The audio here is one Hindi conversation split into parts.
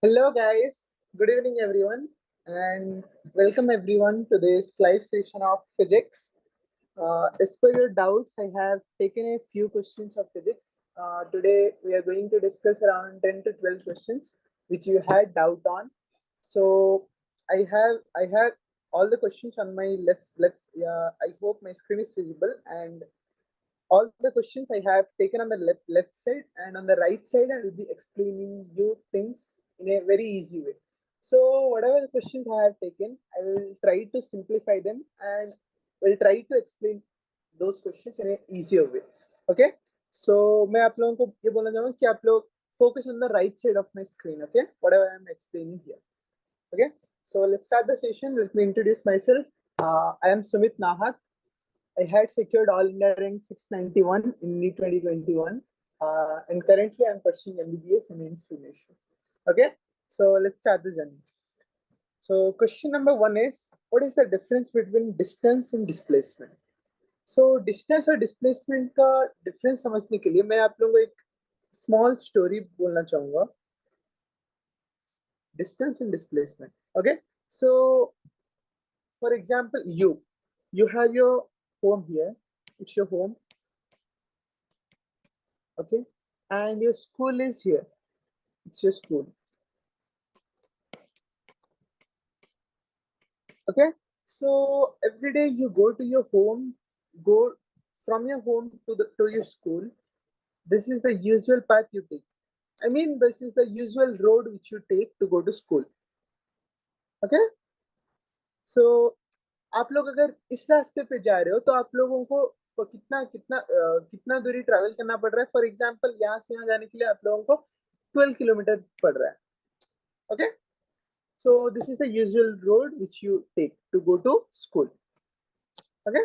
Hello, guys. Good evening, everyone, and welcome everyone to this live session of physics. As per your doubts, I have taken a few questions of physics. Today, we are going to discuss around 10 to 12 questions which you had doubt on. So, I have all the questions on my let's. I hope my screen is visible, and all the questions I have taken on the left side, and on the right side I will be explaining you things in a very easy way. So whatever the questions I have taken, I will try to simplify them and will try to explain those questions in a easier way. Okay, so मैं आप लोगों को ये बोलना चाहूँगा कि आप लोग focus on the right side of my screen. Okay, whatever I am explaining here. Okay, so let's start the session. Let me introduce myself. I am Sumit Nahak. I had secured all India rank 691 in NEET 2021, and currently I'm pursuing MBBS and AIIMS Nation. Okay, so let's start the journey. So question number one is, what is the difference between distance and displacement? So distance और displacement का difference समझने के लिए मैं आप लोगों को एक small story बोलना चाहूँगा. Distance and displacement. Okay, so for example, you have your home here. It's your home. Okay, and your school is here. It's your school. Okay, so every day you go to your home, go from your home to your school. This is the usual path you take. I mean, this is the usual road which you take to go to school. Okay, so आप लोग अगर इस रास्ते पे जा रहे हो तो आप लोगों को कितना दूरी ट्रैवल करना पड़ रहा है. फॉर एग्जांपल, यहाँ से यहाँ जाने के लिए आप लोगों को 12 किलोमीटर पड़ रहा है. Okay, so this is the usual road which you take to go to school. Okay,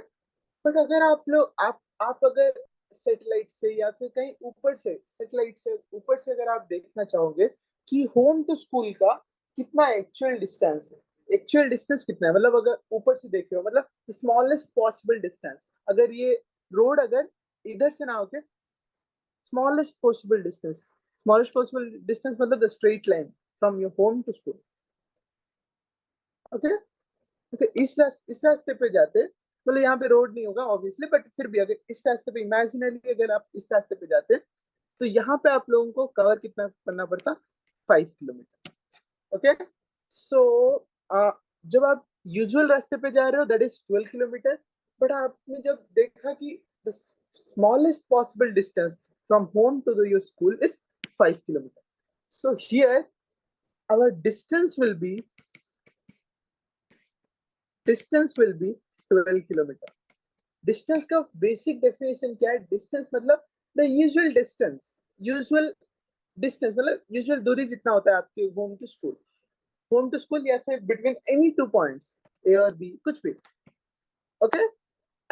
but अगर आप अगर सैटेलाइट से या फिर कहीं ऊपर से सैटेलाइट से ऊपर से अगर आप देखना चाहोगे कि होम टू स्कूल का कितना एक्चुअल डिस्टेंस है, एक्चुअल डिस्टेंस कितना है, मतलब अगर ऊपर से देख रहे हो, मतलब स्मॉलेस्ट पॉसिबल डिस्टेंस, अगर ये रोड अगर इधर से ना होके स्मॉलेस्ट पॉसिबल डिस्टेंस मतलब the straight line from your home to school. Okay, इस रास्ते पे जाते, मतलब यहाँ पे रोड नहीं होगा ऑब्वियसली, बट फिर भी अगर इस रास्ते पे इमेजिनरी अगर आप इस रास्ते पे जाते तो यहाँ पे आप लोगों को कवर कितना करना पड़ता, 5 किलोमीटर. ओके, सो जब आप यूजुअल रास्ते पे जा रहे हो दैट इज 12 किलोमीटर, बट आपने जब देखा कि the smallest possible distance from home to your school is 5 kilometre, so here our distance will be 12 kilometre. Distance का बेसिक डेफिनेशन क्या है? डिस्टेंस मतलब द यूजुअल डिस्टेंस मतलब यूजुअल दूरी जितना होता है आपके होम टू स्कूल या फिर between any two points A और बी, कुछ भी. Okay,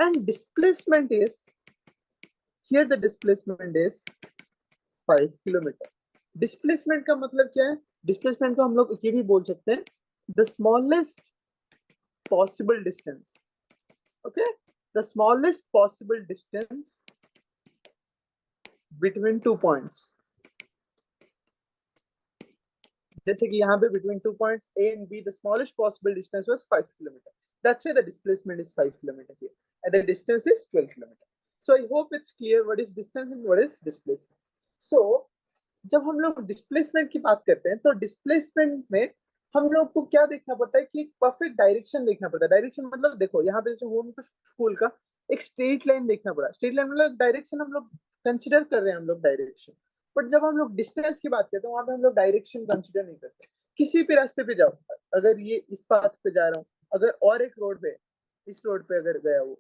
and displacement is here the displacement is 5 kilometre. Displacement का मतलब क्या है? डिस्प्लेसमेंट को हम लोग ये भी बोल सकते हैं the smallest possible distance. Okay, the smallest possible distance between 2 points. जैसे कि यहाँ पे between 2 points A and B, the smallest possible distance was 5 kilometer. That's why the displacement is 5 kilometer here, and the distance is 12 kilometer. So I hope it's clear what is distance and what is displacement. So जब हम लोग displacement की बात करते हैं तो displacement में हम लोग को क्या देखना पड़ता है कि एक परफेक्ट डायरेक्शन देखना पड़ता है. डायरेक्शन मतलब देखो यहाँ पे जैसे होम टू स्कूल का एक स्ट्रेट लाइन देखना पड़ा. स्ट्रेट लाइन मतलब डायरेक्शन हम लोग कंसिडर कर रहे हैं, हम लोग डायरेक्शन. बट जब हम लोग डिस्टेंस की बात करते हैं वहां पे हम लोग डायरेक्शन कंसिडर नहीं करते. किसी भी रास्ते पे जाओ, अगर ये इस पाथ पे जा रहा हूँ, अगर और एक रोड पे, इस रोड पे अगर गया वो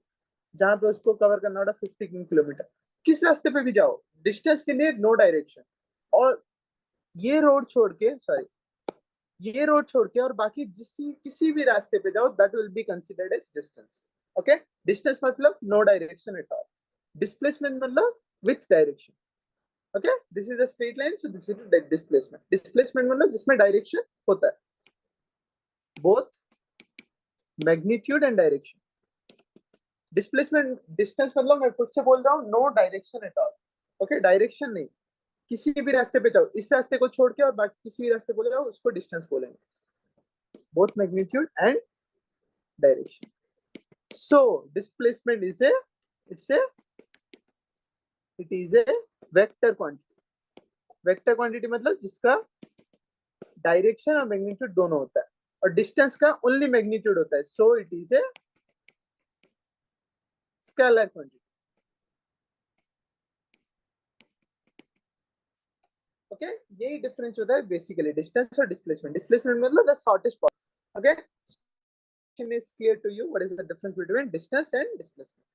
जहाँ पे उसको कवर करना होगा 50 किलोमीटर, किस रास्ते पे भी जाओ डिस्टेंस के लिए नो डायरेक्शन. और ये रोड छोड़ के और बाकी किसी भी रास्ते पे जाओ that will be considered as distance. Okay, distance मतलब no direction at all. Displacement मतलब with direction. Okay, this is the straight line, so this is the displacement मतलब जिसमें डायरेक्शन होता है, both magnitude and direction. Displacement distance मतलब मैं खुद से बोल रहा हूँ no direction at all. Okay, direction नहीं, किसी भी रास्ते पे जाओ, इस रास्ते को छोड़ के और बाकी किसी भी रास्ते को जाओ, उसको डिस्टेंस बोलेंगे, both magnitude and direction. So displacement is a it is a vector quantity. Vector quantity मतलब जिसका डायरेक्शन और मैग्नीट्यूड दोनों होता है, और डिस्टेंस का ओनली मैग्नीट्यूड होता है, सो it is a scalar quantity. Okay, यही डिफरेंस होता है बेसिकली डिस्टेंस और डिस्प्लेसमेंट. डिस्प्लेसमेंट मतलब the shortest path. Okay, is clear to you what is the difference between distance and displacement.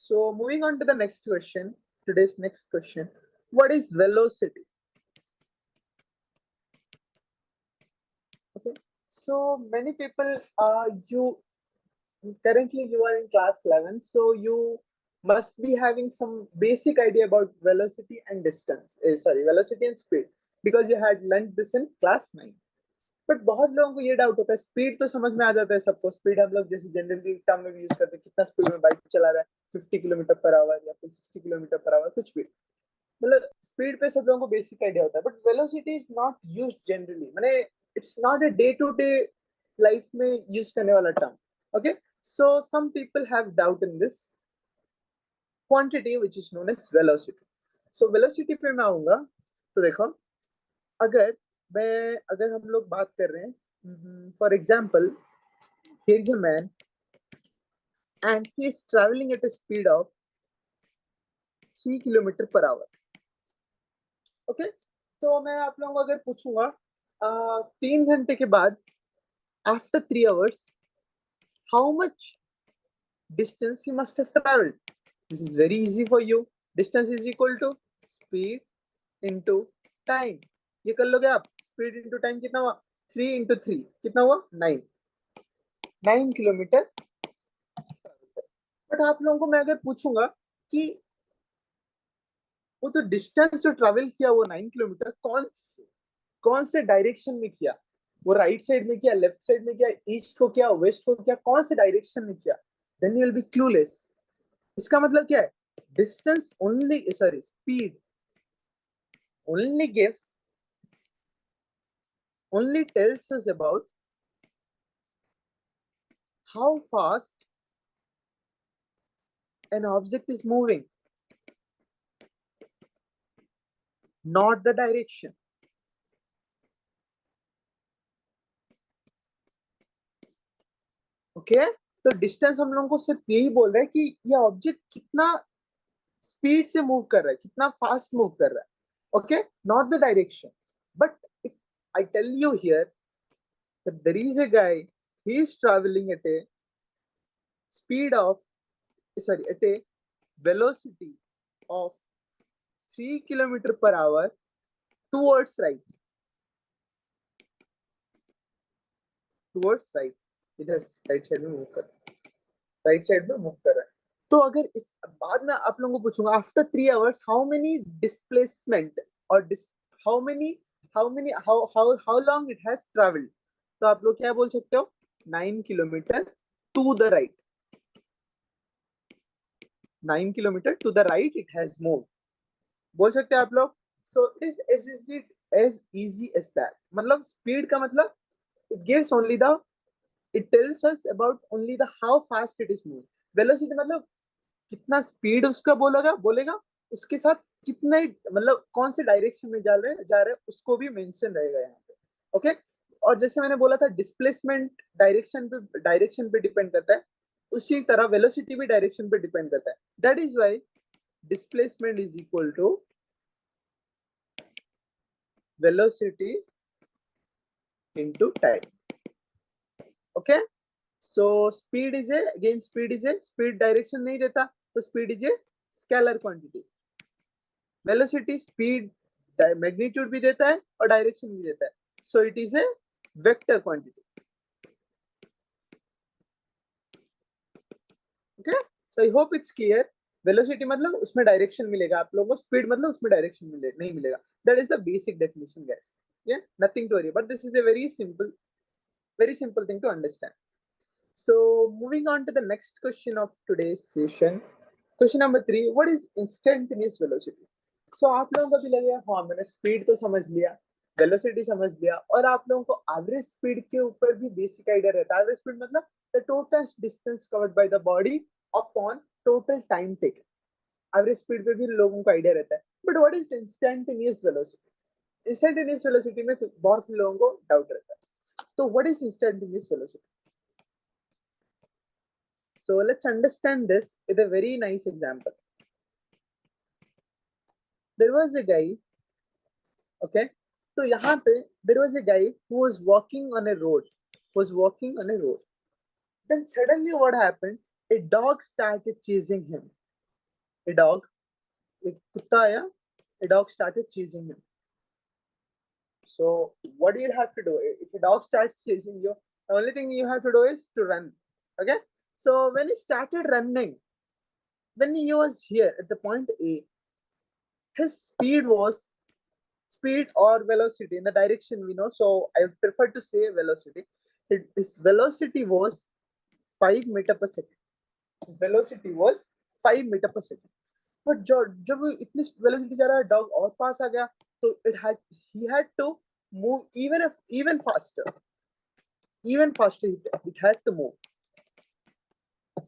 So moving on to the next question, today's next question, what is velocity? Okay, so many people you currently you are in class 11, so you must be having some basic idea about velocity and distance, velocity and speed, because you had learned this in class 9. But बहुत लोगों को ये डाउट होता है, स्पीड तो समझ में आ जाता है सबको, स्पीड हम लोग जैसे जनरली टर्म में यूज करते हैं, कितना स्पीड में बाइक चला रहा है, 50 किलोमीटर पर आवर या फिर 60 किलोमीटर पर आवर, कुछ भी, मतलब स्पीड पे सब लोगों को बेसिक आइडिया होता है. But velocity is not used generally, माने it's not a day to day life में यूज करने वाला term. Okay, so some people have doubt in this quantity which is known as velocity. So velocity पे मैं आऊंगा. तो देखो, अगर हम लोग बात कर रहे हैं, for example, here is a man and he is traveling at a speed of 3 kilometre per hour. Okay, तो मैं आप लोगों को अगर पूछूंगा 3 घंटे के बाद, after 3 hours, how much distance you must have traveled? This is very easy for you. Distance is equal to speed into time. ये कर लोगे आप. स्पीड इंटू टाइम कितना हुआ? 3 into 3 कितना हुआ? 9 किलोमीटर. बट आप लोगों को मैं अगर पूछूंगा कि वो तो डिस्टेंस जो ट्रेवल किया वो 9 किलोमीटर कौन से डायरेक्शन में किया, वो राइट साइड में किया, लेफ्ट साइड में किया, ईस्ट को किया, वेस्ट को किया, कौन से डायरेक्शन में किया, then you will be clueless. इसका मतलब क्या है? Distance only speed only gives only tells us about how fast an object is moving, not the direction. Okay, तो डिस्टेंस हम लोगों को सिर्फ यही बोल रहा है कि ये ऑब्जेक्ट कितना स्पीड से मूव कर रहा है, कितना फास्ट मूव कर रहा है. Okay, not the direction. But if I tell you here that there is a guy, he is traveling at a speed of at a velocity of 3 kilometer per hour towards right. इधर राइट साइड में मूव कर रहा है. तो अगर इस बाद में आप लोगों को पूछूंगा, after 3 hours how many displacement और how long it has travelled, तो आप लोग क्या बोल सकते हो? 9 kilometre to the right. 9 kilometre to the right it has move, बोल सकते हैं आप लोग. So it is as easy as that. मतलब स्पीड का मतलब it gives only the, it tells us about only the how fast it is moving. Velocity मतलब कितना स्पीड उसका बोलेगा, उसके साथ कितना, मतलब कौन से डायरेक्शन में जा रहे उसको भी मेंशन रहेगा यहाँ पे. ओके, और जैसे मैंने बोला था डिस्प्लेसमेंट डायरेक्शन पे डिपेंड करता है, उसी तरह वेलोसिटी भी डायरेक्शन पे डिपेंड करता है. That is why displacement is equal to velocity into time. Okay, so speed is speed direction नहीं देता, तो speed is a scalar quantity. Velocity speed magnitude भी देता है और direction भी देता है, so it is a vector quantity. Okay, so I hope it's clear. Velocity मतलब उसमें डायरेक्शन मिलेगा आप लोगों को, स्पीड मतलब उसमें डायरेक्शन नहीं मिलेगा. That is the basic definition guys. Yeah, nothing to worry, but this is a very simple thing to understand. So moving on to the next question of today's session, question number 3, what is instantaneous velocity? सो आप लोगों को भी लगेगा हाँ मैंने स्पीड तो समझ लिया, वेलोसिटी समझ लिया, और आप लोगों को एवरेज स्पीड के ऊपर भी बेसिक आइडिया रहता है। एवरेज स्पीड मतलब the total distance covered by the body upon total time taken. Average speed पे भी लोगों को आइडिया रहता है। But what is instantaneous velocity? Instantaneous velocity में बहुत लोगों को डाउट रहता है। तो what is instantaneous velocity? So let's understand this with a very nice example. There was a guy, okay? So यहाँ पे there was a guy who was walking on a road, was walking on a road. Then suddenly what happened? A dog started chasing him. A dog, एक कुत्ता आया, a dog started chasing him. So what do you have to do? If a dog starts chasing you, the only thing you have to do is to run. Okay? So when he started running, when he was here at the point A, his speed or velocity in the direction we know. So I prefer to say velocity. His velocity was 5 meter per second. His velocity was 5 meter per second. But जब इतनी velocity जा रहा है, dog और पास आ गया, तो he had to move even faster. Even faster it had to move.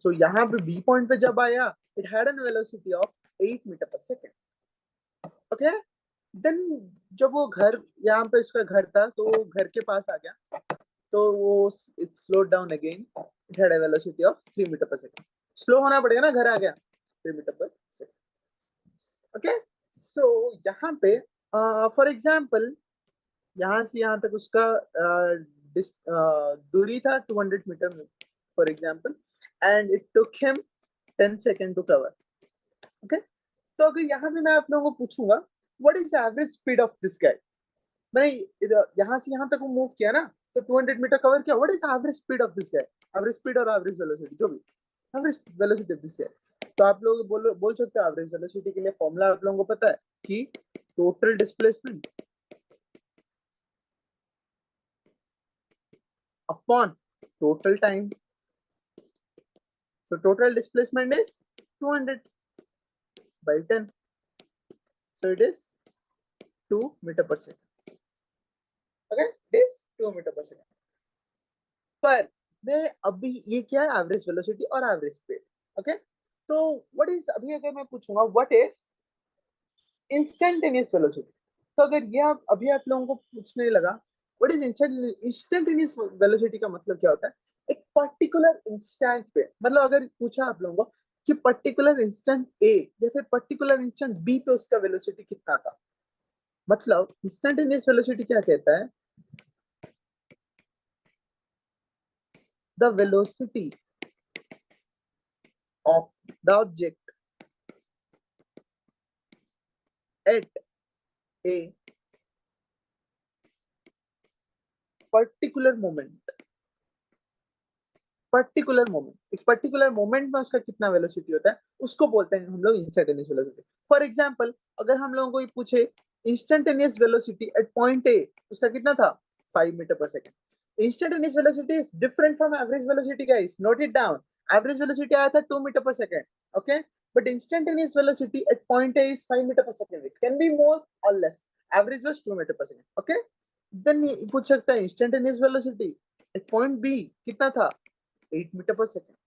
So यहाँ पे B point पे जब आया, it had a velocity of 8 meter per second. Okay? Then जब वो घर, यहाँ पे इसका घर था, तो वो घर के पास आ गया, तो वो it slowed down again. It had a velocity of 3 meter per second. Slow होना पड़ेगा ना, घर आ गया 3 meter per second. Okay? So यहाँ पे for example यहाँ से यहाँ तक उसका दूरी था 200 metre for example, and it took him 10 seconds to cover. Okay? तो अगर यहाँ पे मैं आप लोगों को पूछूंगा what is the average speed of this guy? मैंने यहाँ से यहाँ तक वो मूव किया ना, तो 200 मीटर कवर किया. what is the average speed of this guy? average speed और average velocity, जो भी average velocity of this guy. तो आप लोग बोल सकते हो average velocity के लिए फॉर्मूला आप लोगों को पता है कि total displacement upon total time. So total displacement is 200 by 10. So it is 2 meter per second. Okay, it is 2 meter per second. पर मैं अभी ये क्या है, एवरेज वेलोसिटी और एवरेज स्पीड. ओके, तो व्हाट इज, अभी अगर मैं पूछूंगा व्हाट इज इंस्टेंटेनियस वेलोसिटी, तो अगर ये अभी आप लोगों को पूछने लगा व्हाट इज इंस्टेंटेनियस वेलोसिटी, का मतलब क्या होता है? एक पर्टिकुलर इंस्टेंट पे, मतलब अगर पूछा आप लोगों को कि पर्टिकुलर इंस्टेंट ए या फिर पर्टिकुलर इंस्टेंट बी पे उसका वेलोसिटी कितना था, मतलब इंस्टेंटेनियस वेलोसिटी क्या कहता है? The velocity of the object at a particular moment. एक पर्टिकुलर मोमेंट में उसका कितना वेलोसिटी होता है, उसको बोलते हैं हम लोग इंस्टेंटेनियस वेलोसिटी. फॉर एग्जांपल अगर हम लोगों को ये पूछे instantaneous velocity at point A, उसका कितना था? 5 मीटर पर second. Instantaneous velocity is different from average velocity guys, note it down. Average velocity आया था 2 मीटर पर second. Okay, but instantaneous velocity at point A is 5 meter per second. It can be more or less. Average was 2 meter per second. Okay, then पूछ सकता है instantaneous velocity at point B कितना था? 8 meter per second.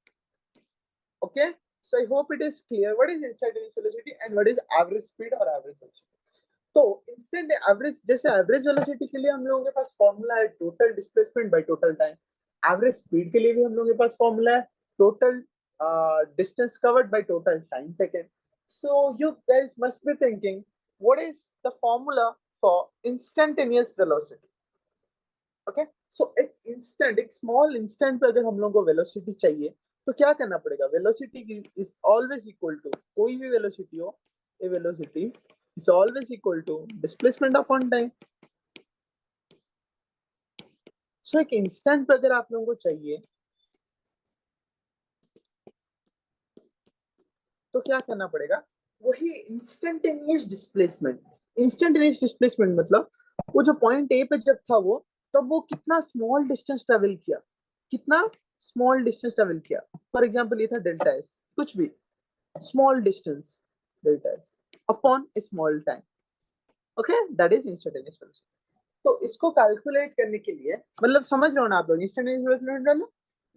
Okay, so I hope it is clear what is instantaneous velocity and what is average speed or average velocity. तो इंस्टेंट एवरेज, जैसे एवरेज वेलोसिटी के लिए हम लोगों के पास फॉर्मूला है total displacement by total time. Average speed के लिए भी हम लोगों के पास फॉर्मूला है total distance covered by total time taken. So you guys must be thinking, what is the formula for instantaneous velocity? Okay, so एक small instant पे अगर हम लोगों को velocity चाहिए तो क्या करना पड़ेगा? velocity is always equal to, कोई भी velocity हो, a velocity is always equal to displacement upon time. So एक instant पे अगर आप लोगों को चाहिए तो क्या करना पड़ेगा? वही इंस्टेंटेनियस डिस्प्लेसमेंट. इंस्टेंटेनियस डिस्प्लेसमेंट मतलब वो जो पॉइंट ए पे जब था वो, तब वो कितना स्मॉल डिस्टेंस ट्रेवल किया, कितना स्मॉल डिस्टेंस ट्रेवल किया. फॉर एग्जांपल ये था डेल्टा एस, कुछ भी small distance delta S. upon a small time. Okay, that is instantaneous velocity. तो इसको कैलकुलेट करने के लिए मतलब समझ रहे हो ना आप लोग, इंस्टेंटेनियस वेलोसिटी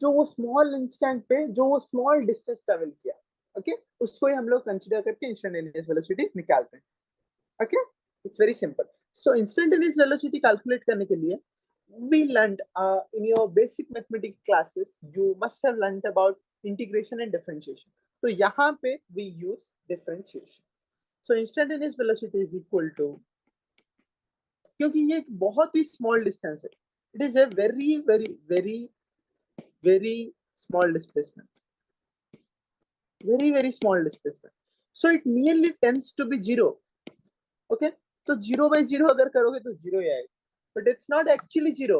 जो वो स्मॉल इंस्टेंट पे जो वो स्मॉल डिस्टेंस ट्रेवल किया, ओके, उसको ही हम लोग कंसीडर करके इंस्टेंटेनियस वेलोसिटी निकालते हैं. Okay, it's very simple. So instantaneous velocity calculate करने के लिए we learned in your basic mathematics classes you must have learned about integration and differentiation. तो यहाँ पे we use differentiation. So instantaneous velocity is equal to, क्योंकि ये एक बहुत ही स्मॉल डिस्टेंस है, it is a very very very very small displacement, very very small displacement. So it nearly tends to be zero. Okay, तो जीरो बाई जीरो अगर करोगे तो जीरो ही आएगा, but it's not actually zero.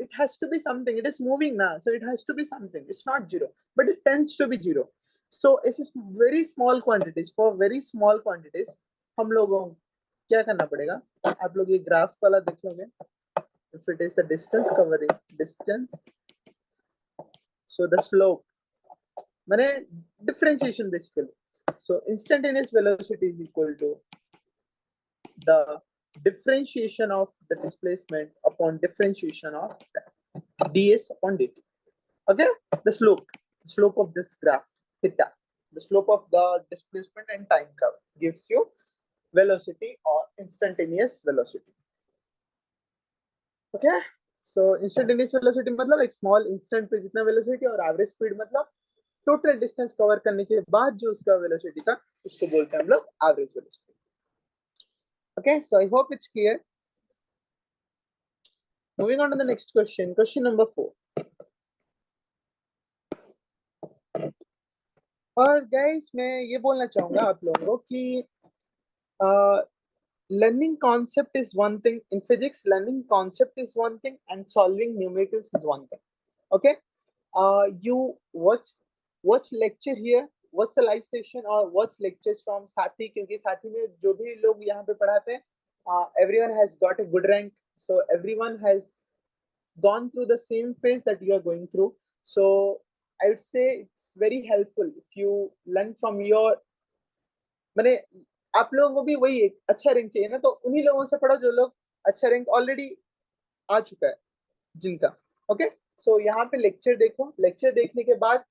It has to be something. It is moving now, so it has to be something. It's not zero, but it tends to be zero. So this is very small quantities. For very small quantities, हम लोगों क्या करना पड़ेगा? आप लोग ये ग्राफ वाला देखोगे. If it is the distance covering distance, so the slope, माने differentiation basically. So instantaneous velocity is equal to the differentiation of the displacement upon differentiation of ds upon dt. Okay, the slope of this graph theta, the slope of the displacement and time curve gives you velocity or instantaneous velocity. Okay, so instantaneous velocity मतलब एक small instant पे जितना velocity और average speed मतलब total distance cover करने के बाद जो उसका velocity था उसको बोलते हैं हम लोग average velocity. Okay, so I hope it's clear. Moving on to the next question, question number 4. और गाइस मैं ये बोलना चाहूंगा आप लोगों को कि learning concept is one thing in physics, learning concept is one thing and solving numericals is one thing. Okay, you watch lecture here, watch the live session or watch lectures from साथी, क्योंकि साथी में जो भी लोग यहाँ पे पढ़ाते हैं, everyone has got a good rank, so everyone has gone through the same phase that you are going through. So I would say it's very helpful if you learn from your, मैंने आप लोगों को भी वही एक अच्छा रैंक चाहिए ना, तो उन्हीं लोगों से पढ़ो जो लोग अच्छा रैंक ऑलरेडी आ चुका है जिनका. ओके, सो यहाँ पे लेक्चर देखो, लेक्चर देखने के बाद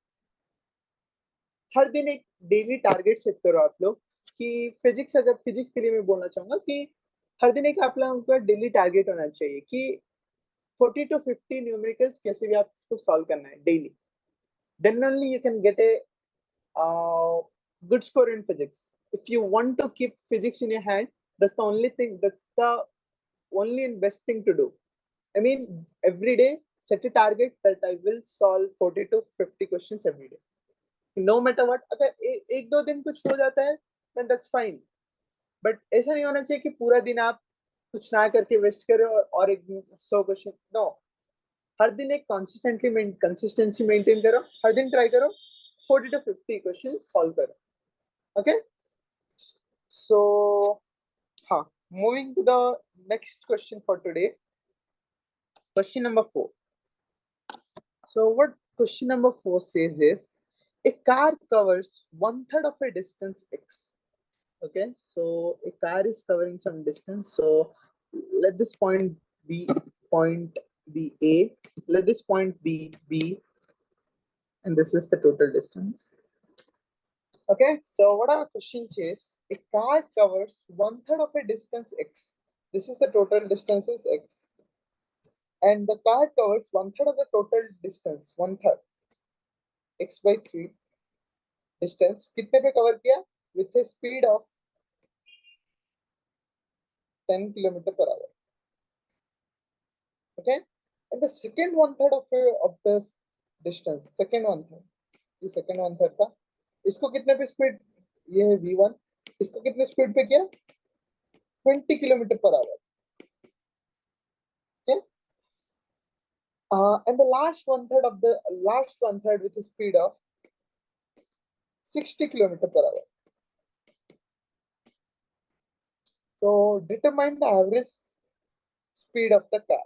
हर दिन एक डेली टारगेट सेट करो आप लोग कि फिजिक्स, अगर फिजिक्स के लिए मैं बोलना चाहूंगा कि हर दिन एक आप लोगों का डेली टारगेट होना चाहिए कि 40 to 50 न्यूमेरिकल्स कैसे भी आप उसको सॉल्व करना है daily. Then only you can get a good score in physics. If you want to keep physics in your hand, that's the only thing, that's the only and best thing to do. I mean, every day set a target that I will solve 40 to 50 questions every day. No matter what, अगर एक दो दिन कुछ हो जाता है then that's fine, but ऐसा नहीं होना चाहिए कि पूरा दिन आप कुछ ना करके वेस्ट करो और एक 100 क्वेश्चन. नो, हर दिन एक कंसिस्टेंसी मेंटेन करो, हर दिन ट्राई करो 40 to 50 क्वेश्चन सॉल्व करो. Okay, so moving to the next question for today, question number 4. So what question number 4 says is, a car covers 1/3 of a distance x. Okay, so a car is covering some distance, so let this point be a, let this point be b, and this is the total distance. Okay, so what our question says, a car covers 1/3 of a distance x. This is the total distance is x, and the car covers 1/3 of the total distance, 1/3 x by 3 distance. कितने पे कवर किया? With a speed of 10 km/h. Okay, and the second 1/3 of the distance, second 1/3, ये second 1/3 था, इसको कितने पे स्पीड, ये है v1, इसको कितने स्पीड पे किया? 20 km/h. Okay, and the last 1/3 of the last 1/3 with a speed of 60 km/h. So determine the average speed of the car.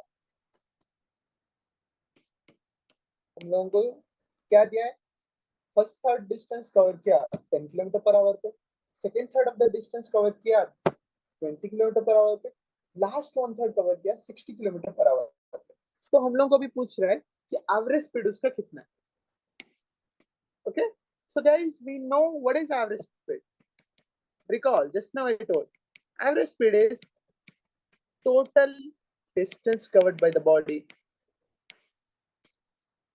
हम लोगों को क्या दिया है? फर्स्ट थर्ड डिस्टेंस कवर किया 10 km/h पे, second third of the distance cover किया 20 किलोमीटर पर आवर पे, लास्ट वन थर्ड कवर किया 60 किलोमीटर पर आवर पे। तो हम लोग को भी पूछ रहा है कि एवरेज स्पीड उसका कितना है। Okay, so guys, we know what is average speed. Recall, just now I told, average speed is total distance covered by the body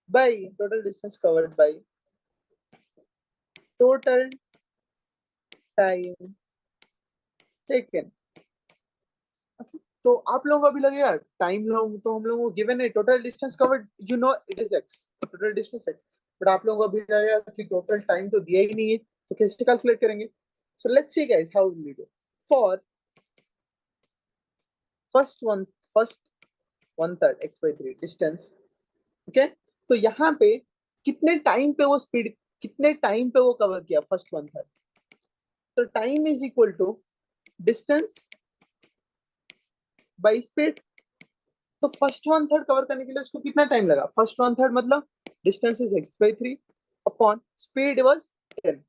by total distance covered by total time taken. Okay. तो आप लोगों को अभी लगेगा टाइम लॉन्ग, तो हम लोगों को गिवन है total distance covered, you know it is x, total distance x, but आप लोगों को अभी लगेगा कि टोटल टाइम तो दिया ही नहीं है, तो कैसे कैलकुलेट करेंगे? So let's see guys how will we do for first one third x by 3 distance. Okay, तो यहाँ पे कितने टाइम पे वो स्पीड, कितने टाइम पे वो कवर किया फर्स्ट वन थर्ड, तो time is equal to distance by speed. तो फर्स्ट वन थर्ड कवर करने के लिए उसको कितना टाइम लगा? फर्स्ट वन थर्ड मतलब distance is x by 3 upon speed was 10।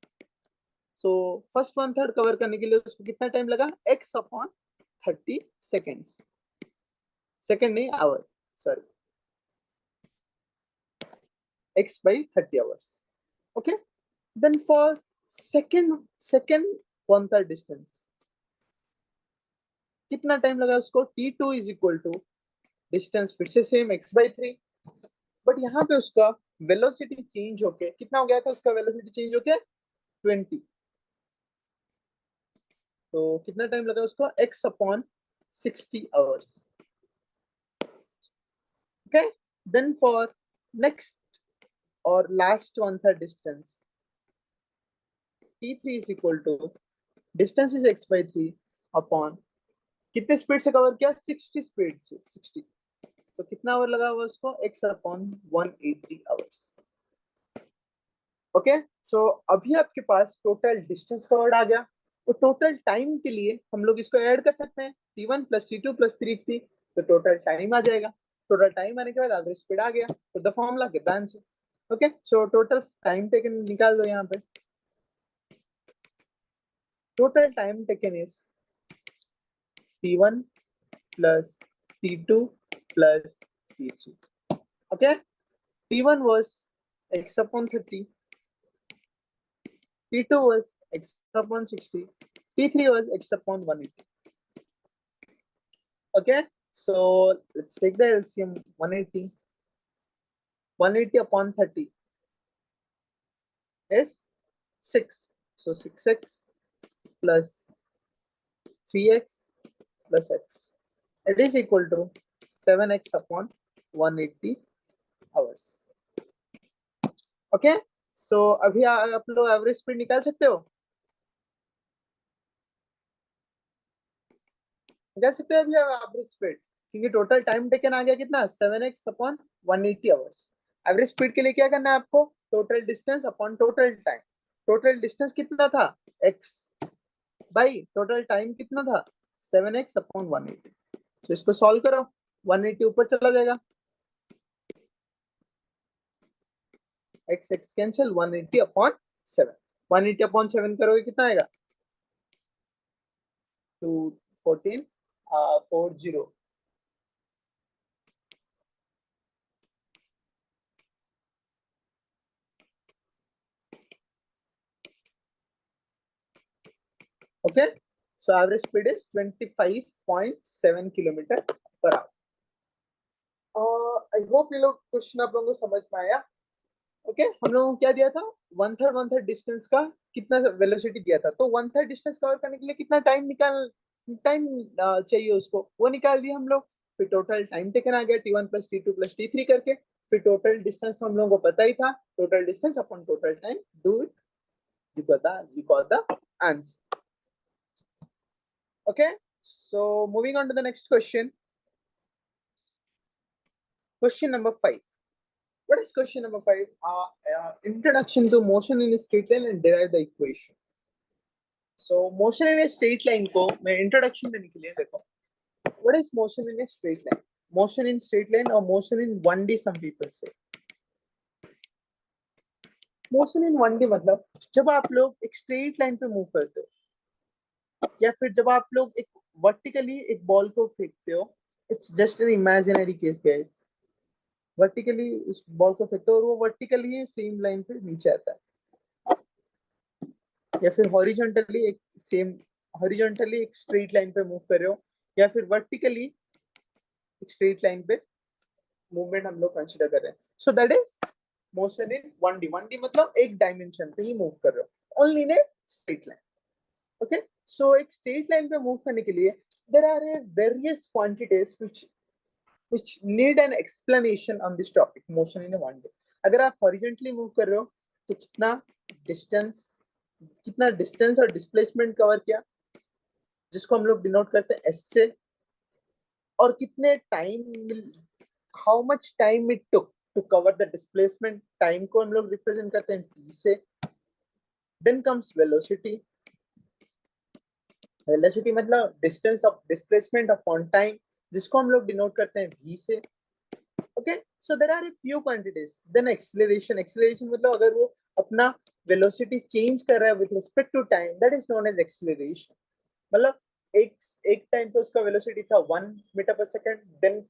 So first one third cover करने के लिए उसको कितना टाइम लगा? एक्स अपॉन 30 सेकेंड्स, सेकेंड नहीं hour, sorry, x by 30 hours. Okay, then for second one third distance कितना टाइम लगा उसको? t2 is equal to distance फिर से सेम x by 3, बट यहाँ पे उसका वेलोसिटी चेंज होके कितना हो गया था? उसका वेलोसिटी चेंज होके 20, तो कितना टाइम लगा उसको? x upon 60 hours. Okay, then for next or last one third distance t3 is equal to distance is x by 3 upon कितने स्पीड से कवर किया? 60 स्पीड से, 60, तो कितना आवर लगा हुआ उसको? x upon 180 hours. ओके, सो अभी आपके पास टोटल डिस्टेंस कवर्ड आ गया, तो टोटल टाइम के लिए हम लोग इसको ऐड कर सकते हैं, t1 plus t2 plus 3t, तो टोटल टाइम आ जाएगा। टोटल टाइम आने के बाद एवरेज स्पीड आ गया, तो the formula get the answer. Okay, so total time taken निकाल दो यहाँ पे, total time taken is t1 plus t2 plus t3. Okay, t1 was x upon 30, t2 was x upon 60, t3 was x upon 180. Okay, so let's take the LCM. 180 upon 30 is 6, so 6x plus 3x plus x, it is equal to 7x upon 180 hours. Okay, सो अभी आप लोग एवरेज स्पीड निकाल सकते हो, निकाल सकते हो अभी एवरेज स्पीड, क्योंकि टोटल टाइम टेकन आ गया कितना? 7x upon 180 hours. Average speed के लिए क्या करना है आपको? Total distance upon total time. Total distance कितना था? x बाई टोटल टाइम कितना था? 7x upon 180। तो इसको सॉल्व करो, 180 ऊपर चला जाएगा, x कैंसिल, 180 अपॉन 7, 180 अपॉन 7 करोगे कितना आएगा? 214 40। Okay, so average speed is 25.7 kilometre per hour. I hope ये लोग क्वेश्चन आप लोगों को समझ में आया। ओके, हम लोगों को क्या दिया था? वन थर्ड डिस्टेंस का कितना वेलोसिटी दिया था, तो वन थर्ड डिस्टेंस कवर करने के लिए कितना टाइम चाहिए उसको, वो निकाल दिया हम लोग। फिर टोटल टाइम टेकन आ गया t1 plus t2 plus t3 करके, फिर टोटल डिस्टेंस हम लोगों को पता ही था, total distance upon total time, do it, you got the answer. Okay, so moving on to the next question. Question number 5. What is question number 5? Introduction to motion in a straight line and derive the equation. So motion in a straight line को मैं introduction देने के लिए देखो, what is motion in a straight line? Motion in straight line or motion in 1D some people say. Motion in 1D मतलब जब आप लोग एक straight line पे move करते हो, या फिर जब आप लोग एक वर्टिकली एक बॉल को फेंकते हो, it's just an imaginary case guys, vertically उस बॉल को फेंकते हो और वो वर्टिकली सेम लाइन पे नीचे आता है, या फिर हॉरिजॉन्टली एक सेम हॉरिजॉन्टली एक स्ट्रेट लाइन पे मूव कर रहे हो, या फिर वर्टिकली एक स्ट्रेट लाइन पे मूवमेंट हम लोग कंसीडर कर रहे हैं. So that is motion in 1D. 1D मतलब एक डायमेंशन पे ही मूव कर रहे हो, only in a straight line. Okay, so एक स्ट्रेट लाइन पे मूव करने के लिए there are various quantities which need an explanation on this topic, motion in a 1D. अगर आप हॉरिजॉन्टली मूव कर रहे हो तो कितना डिस्टेंस और डिस्प्लेसमेंट कवर किया, जिसको हम लोग डिनोट करते हैं एस से, और कितने time, how much time it took to cover the displacement, time को हम लोग रिप्रेजेंट करते हैं टी से. Then comes velocity. वेलोसिटी मतलब distance of displacement upon time, जिसको हम लोग डिनोट करते हैं v से. Okay, so there are a few quantities. Then acceleration. Acceleration मतलब अगर वो अपना वेलोसिटी चेंज कर रहा है with respect to time, that is known as acceleration. मतलब एक एक टाइम पे उसका वेलोसिटी था 1 मीटर पर second, then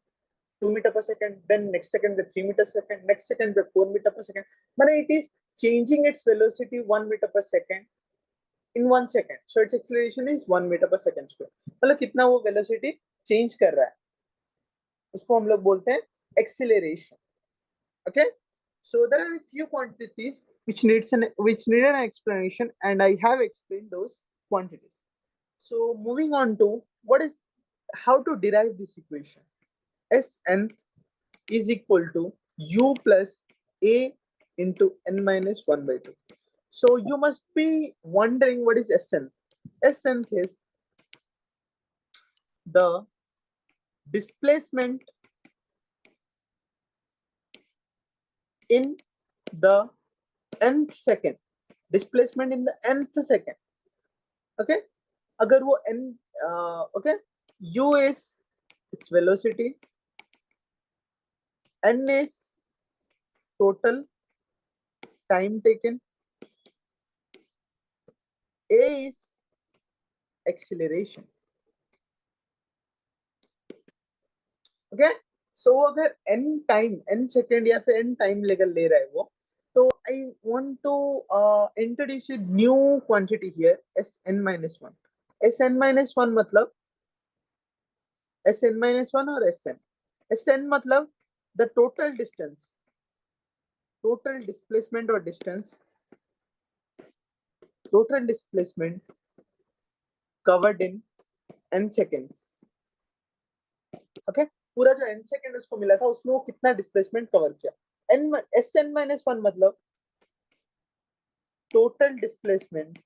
2 metre per second, then next second with 3 meter per second, next second with 4 meter per second. But it is changing its velocity 1 meter per second in 1 second. So its acceleration is 1 meter per second square. मतलब कितना वो velocity change कर रहा है, उसको हम लोग बोलते हैं acceleration. Okay, so there are a few quantities which need an explanation, and I have explained those quantities. So moving on to how to derive this equation. Sn is equal to u plus a into n minus 1 by 2. So you must be wondering what is Sn. Sn is the displacement in the nth second. Displacement in the nth second. Okay, अगर वो n okay, u is its velocity, n is total time taken, a is acceleration. Okay, so अगर n सेकेंड या फिर n टाइम ले रहा है वो, तो I want to introduce a new quantity here, Sn-1. Sn-1 मतलब Sn-1 और Sn मतलब the total distance, total displacement और distance, total displacement covered in n seconds. Okay, पूरा जो n सेकेंड उसको मिला था उसमें वो कितना डिस्प्लेसमेंट कवर किया. Sn-1 मतलब total displacement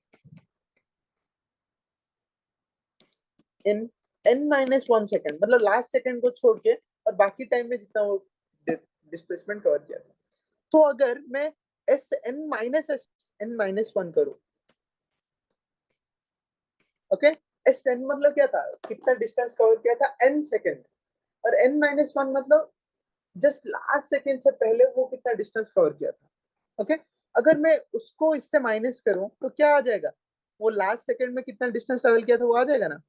in n-1 second, मतलब लास्ट सेकेंड को छोड़ के और बाकी टाइम में जितना वो डिस्प्लेसमेंट कवर किया था. तो अगर मैं Sn-1 करूं, ओके, Sn मतलब क्या था, कितना डिस्टेंस कवर किया था n सेकेंड, और n-1 मतलब जस्ट लास्ट सेकेंड से पहले वो कितना डिस्टेंस कवर किया था. ओके, अगर मैं उसको इससे माइनस करूं तो क्या आ जाएगा, वो लास्ट सेकेंड में कितना डिस्टेंस ट्रेवल किया था वो आ जाएगा ना.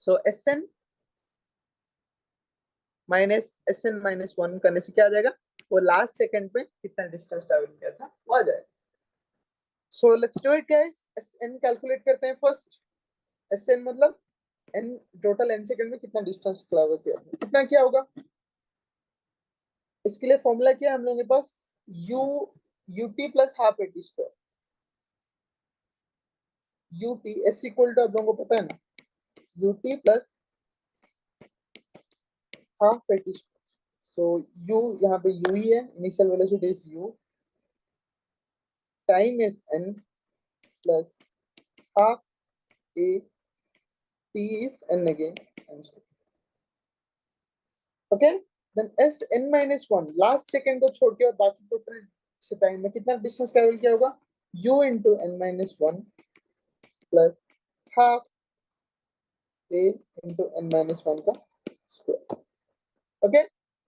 सो Sn माइनस Sn-1 करने से क्या आ जाएगा, वो लास्ट सेकेंड पे कितना डिस्टेंस ट्रेवल किया था वो आ जाएगा. So let's do it guys. Sn calculate करते हैं फर्स्ट. Sn मतलब n टोटल n सेकेंड में कितना डिस्टेंस ट्रेवल किया था, कितना क्या होगा. इसके लिए फॉर्मूला क्या है हम लोगों के पास, ut plus half a t square. ut s equal to आप लोगों को पता है ना, ut plus half a t square. So u यहाँ पे u ही है, initial velocity is u, time is n plus half a, t is n again, n square. Okay, then Sn-1 last second को छोड़ के और बाकी टोटल से टाइम में कितना डिस्टेंस ट्रैवल किया होगा, u into n-1 plus half a into n-1 का स्क्वायर. ओके,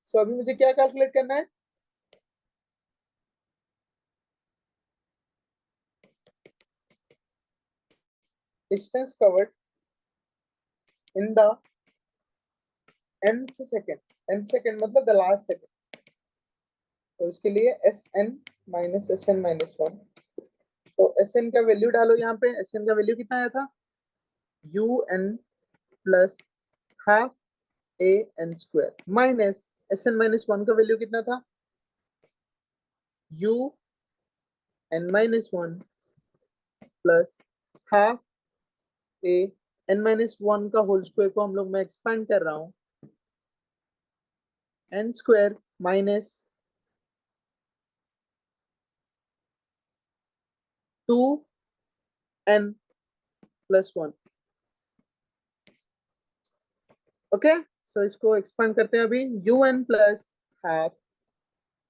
सो अभी मुझे क्या कैलकुलेट करना है, distance covered in the nth second मतलब the last second. तो इसके लिए Sn minus Sn minus 1. तो Sn का वैल्यू डालो यहाँ पे. Sn का वैल्यू कितना आया था? Un plus half an square minus Sn minus 1 का वैल्यू कितना था? Un minus 1 plus half n minus 1 का होल स्क्वायर को हम लोग मैं एक्सपेंड कर रहा हूँ. n square minus 2n plus 1. Okay, so इसको एक्सपेंड करते हैं अभी. un plus half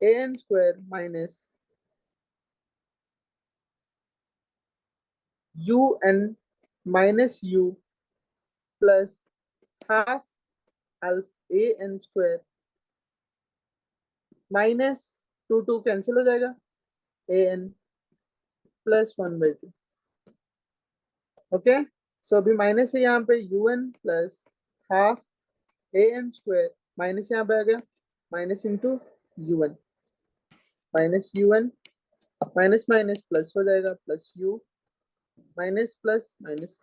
an square minus un minus u plus half an square minus 2 cancel हो जाएगा. an plus 1/2. ओके, सो अभी माइनस है यहाँ पे. un plus half an square minus यहाँ पे आ गया. Minus into un. Minus un minus minus plus हो जाएगा. Plus u minus plus minus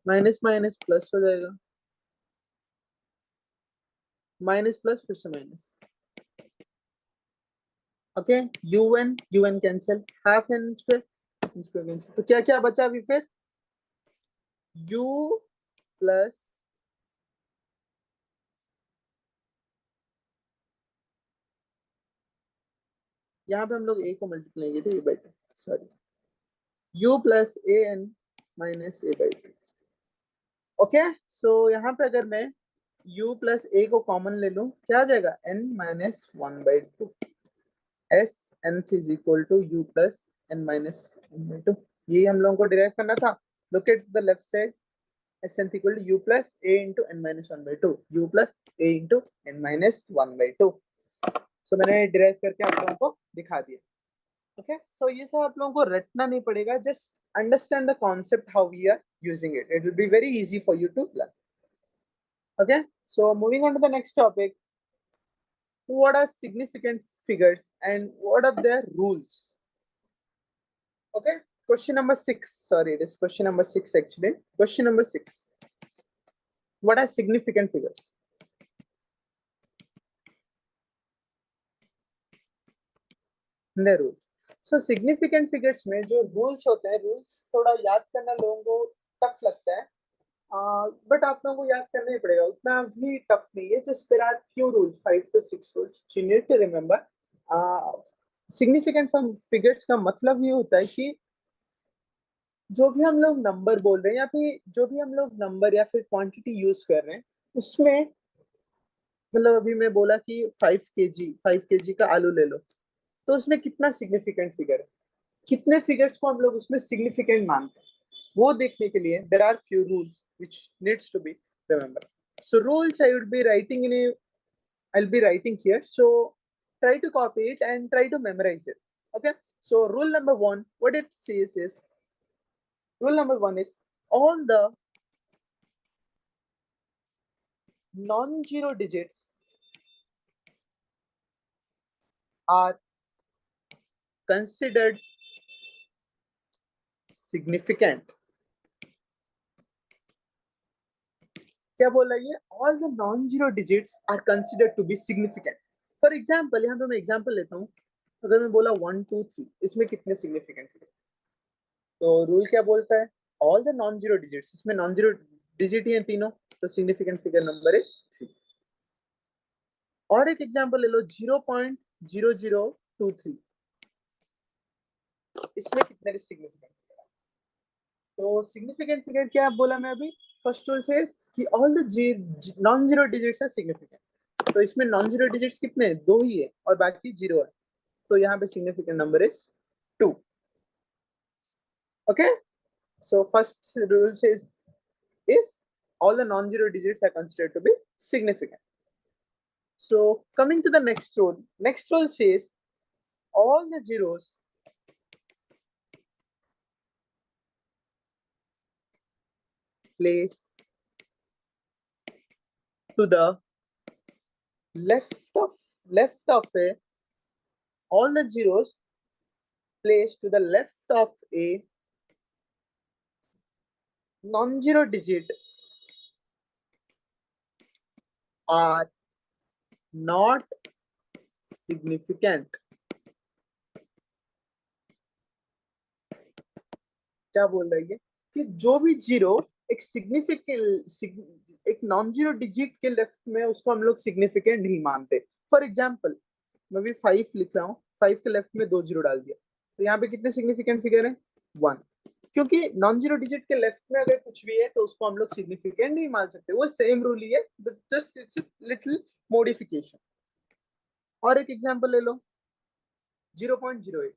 minus minus plus हो जाएगा. माइनस प्लस फिर से minus. Okay, un cancel. Half n square cancel. तो क्या क्या बचा अभी फिर? u प्लस यहाँ पे हम लोग a को मल्टीप्लाई किए थे a by 2. Sorry, u plus an minus a by 2. Okay, so यहाँ पे अगर मैं u प्लस a को कॉमन ले लूं, क्या आ जाएगा? n minus 1/2. s nth इज equal to u plus n minus 1/2. ये हम लोगों को डिराइव करना था. Look at the left side. s nth equal to u plus a into n minus 1/2. u plus a into n minus 1/2. सो मैंने डिराइव करके आप लोगों को दिखा दिया. ओके, सो ये सब आप लोगों को रटना नहीं पड़ेगा. Just understand the concept how we are using it. It will be very easy for you to learn. Okay, so moving on to the next topic. What are significant figures and what are their rules? Okay, question number 6. Sorry, it is question number 6 actually. Question number 6. What are significant figures? The rules. So significant figures में जो rules होते हैं, rules थोड़ा याद करना लोगों को टफ लगता है. बट आप लोगों को याद करना ही पड़ेगा. उतना भी टफ नहीं है. Just there are few rules, 5 to 6 rules you need to remember. Significant figures का मतलब ये होता है कि जो भी हम लोग नंबर बोल रहे हैं या फिर जो भी हम लोग नंबर या फिर क्वांटिटी यूज कर रहे हैं उसमें, मतलब अभी मैं बोला कि 5 kg का आलू ले लो, तो उसमें कितना सिग्निफिकेंट फिगर है, कितने फिगर्स को हम लोग उसमें सिग्निफिकेंट मानते हैं, वो देखने के लिए there are few rules which needs to be remembered. So rules I would be writing I'll be writing here. So try to copy it and try to memorize it. Okay. So rule number 1, what it says is, rule number 1 is all the non-zero digits are considered significant. क्या बोला ये? All the non-zero digits are considered to be significant. For example, यहाँ पे मैं एग्जांपल लेता हूँ. अगर मैं बोला 1 2 3, इसमें कितने सिग्निफिकेंट है? तो रूल क्या बोलता है? All the non-zero digits, इसमें non-zero डिजिट ही हैं तीनों, तो सिग्निफिकेंट फिगर नंबर इज 3. और एक एग्जांपल ले लो 0.0023, इसमें कितने सिग्निफिकेंट? तो सिग्निफिकेंट फिगर क्या बोला मैं अभी? फर्स्ट रूल से कि all the non zero digits are significant. तो इसमें नॉन जीरो डिजिट्स कितने हैं? 2 ही है और बाकी 0 है. तो यहाँ पे significant number is 2. Okay, so first rule says is all the non-zero digits are considered to be significant. So coming to the next rule says all the zeros placed to the left of a, all the zeros placed to the left of a non-zero digit are not significant. क्या बोल रही है कि जो भी जीरो एक सिग्निफिकेंट एक नॉन जीरो डिजिट के लेफ्ट में उसको हम लोग सिग्निफिकेंट नहीं मानते. फॉर एग्जाम्पल मैं भी 5 लिख रहा हूँ, 5 के लेफ्ट में 2 जीरो डाल दिया, तो यहाँ पे कितने सिग्निफिकेंट फिगर है? 1. क्योंकि नॉन जीरो डिजिट के लेफ्ट में अगर कुछ भी है तो उसको हम लोग सिग्निफिकेंट नहीं मान सकते. वो सेम रूल ही है, जस्ट इट्स लिटिल मॉडिफिकेशन. और एक एग्जांपल ले लो 0.08.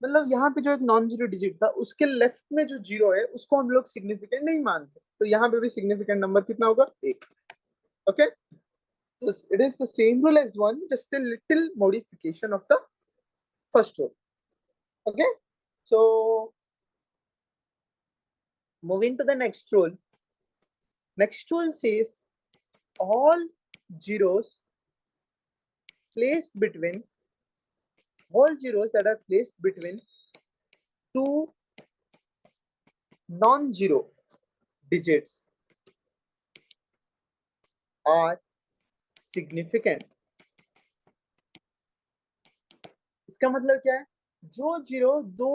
मतलब यहाँ पे जो एक नॉन जीरो डिजिट था उसके लेफ्ट में जो जीरो है उसको हम लोग सिग्निफिकेंट नहीं मानते, तो यहाँ पे भी सिग्निफिकेंट नंबर कितना होगा? 1. Okay, it is the same rule as 1, just a little modification of the first rule. Okay, so moving to the next rule. Next rule says all zeros placed between all zeros that are placed between two non-zero digits are significant. इसका मतलब क्या है? जो जीरो दो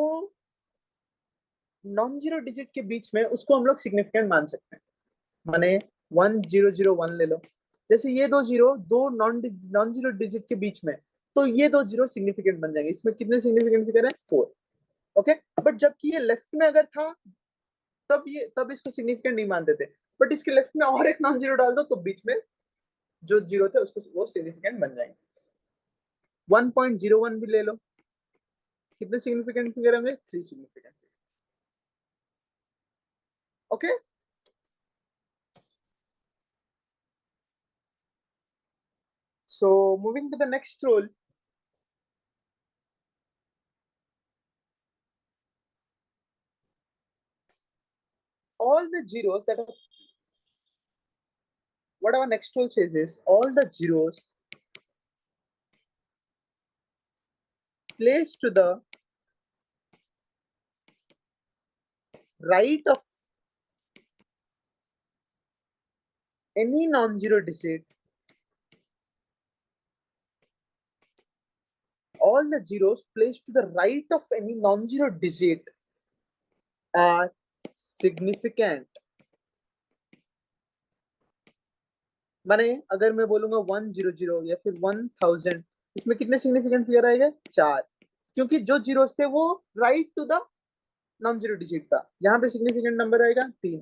नॉन जीरो डिजिट के बीच में उसको हम लोग सिग्निफिकेंट मान सकते हैं. माने 1001 ले लो, जैसे ये दो जीरो दो नॉन जीरो डिजिट के बीच में, तो ये दो जीरो सिग्निफिकेंट बन जाएंगे. इसमें कितने सिग्निफिकेंट फिगर है? 4. ओके, बट जबकि ये लेफ्ट में अगर था तब इसको सिग्निफिकेंट नहीं मानते थे, बट इसके लेफ्ट में और एक नॉन जीरो डाल दो तो बीच में जो जीरो थे उसको वो सिग्निफिकेंट बन जाएंगे. 1.01 भी ले लो, कितने सिग्निफिकेंट फिगर है? 3 significant. Okay, so moving to the next rule. All the zeros that are, what our next rule says is all the zeros placed to the right of any non-zero digit, all the zeros placed to the right of any non-zero digit are significant. माने अगर मैं बोलूंगा 100 या फिर 1000, इसमें कितने सिग्निफिकेंट फिगर आएगा? 4, क्योंकि जो जीरोस थे वो right to the non zero digit था. यहाँ पे सिग्निफिकेंट नंबर आएगा 3.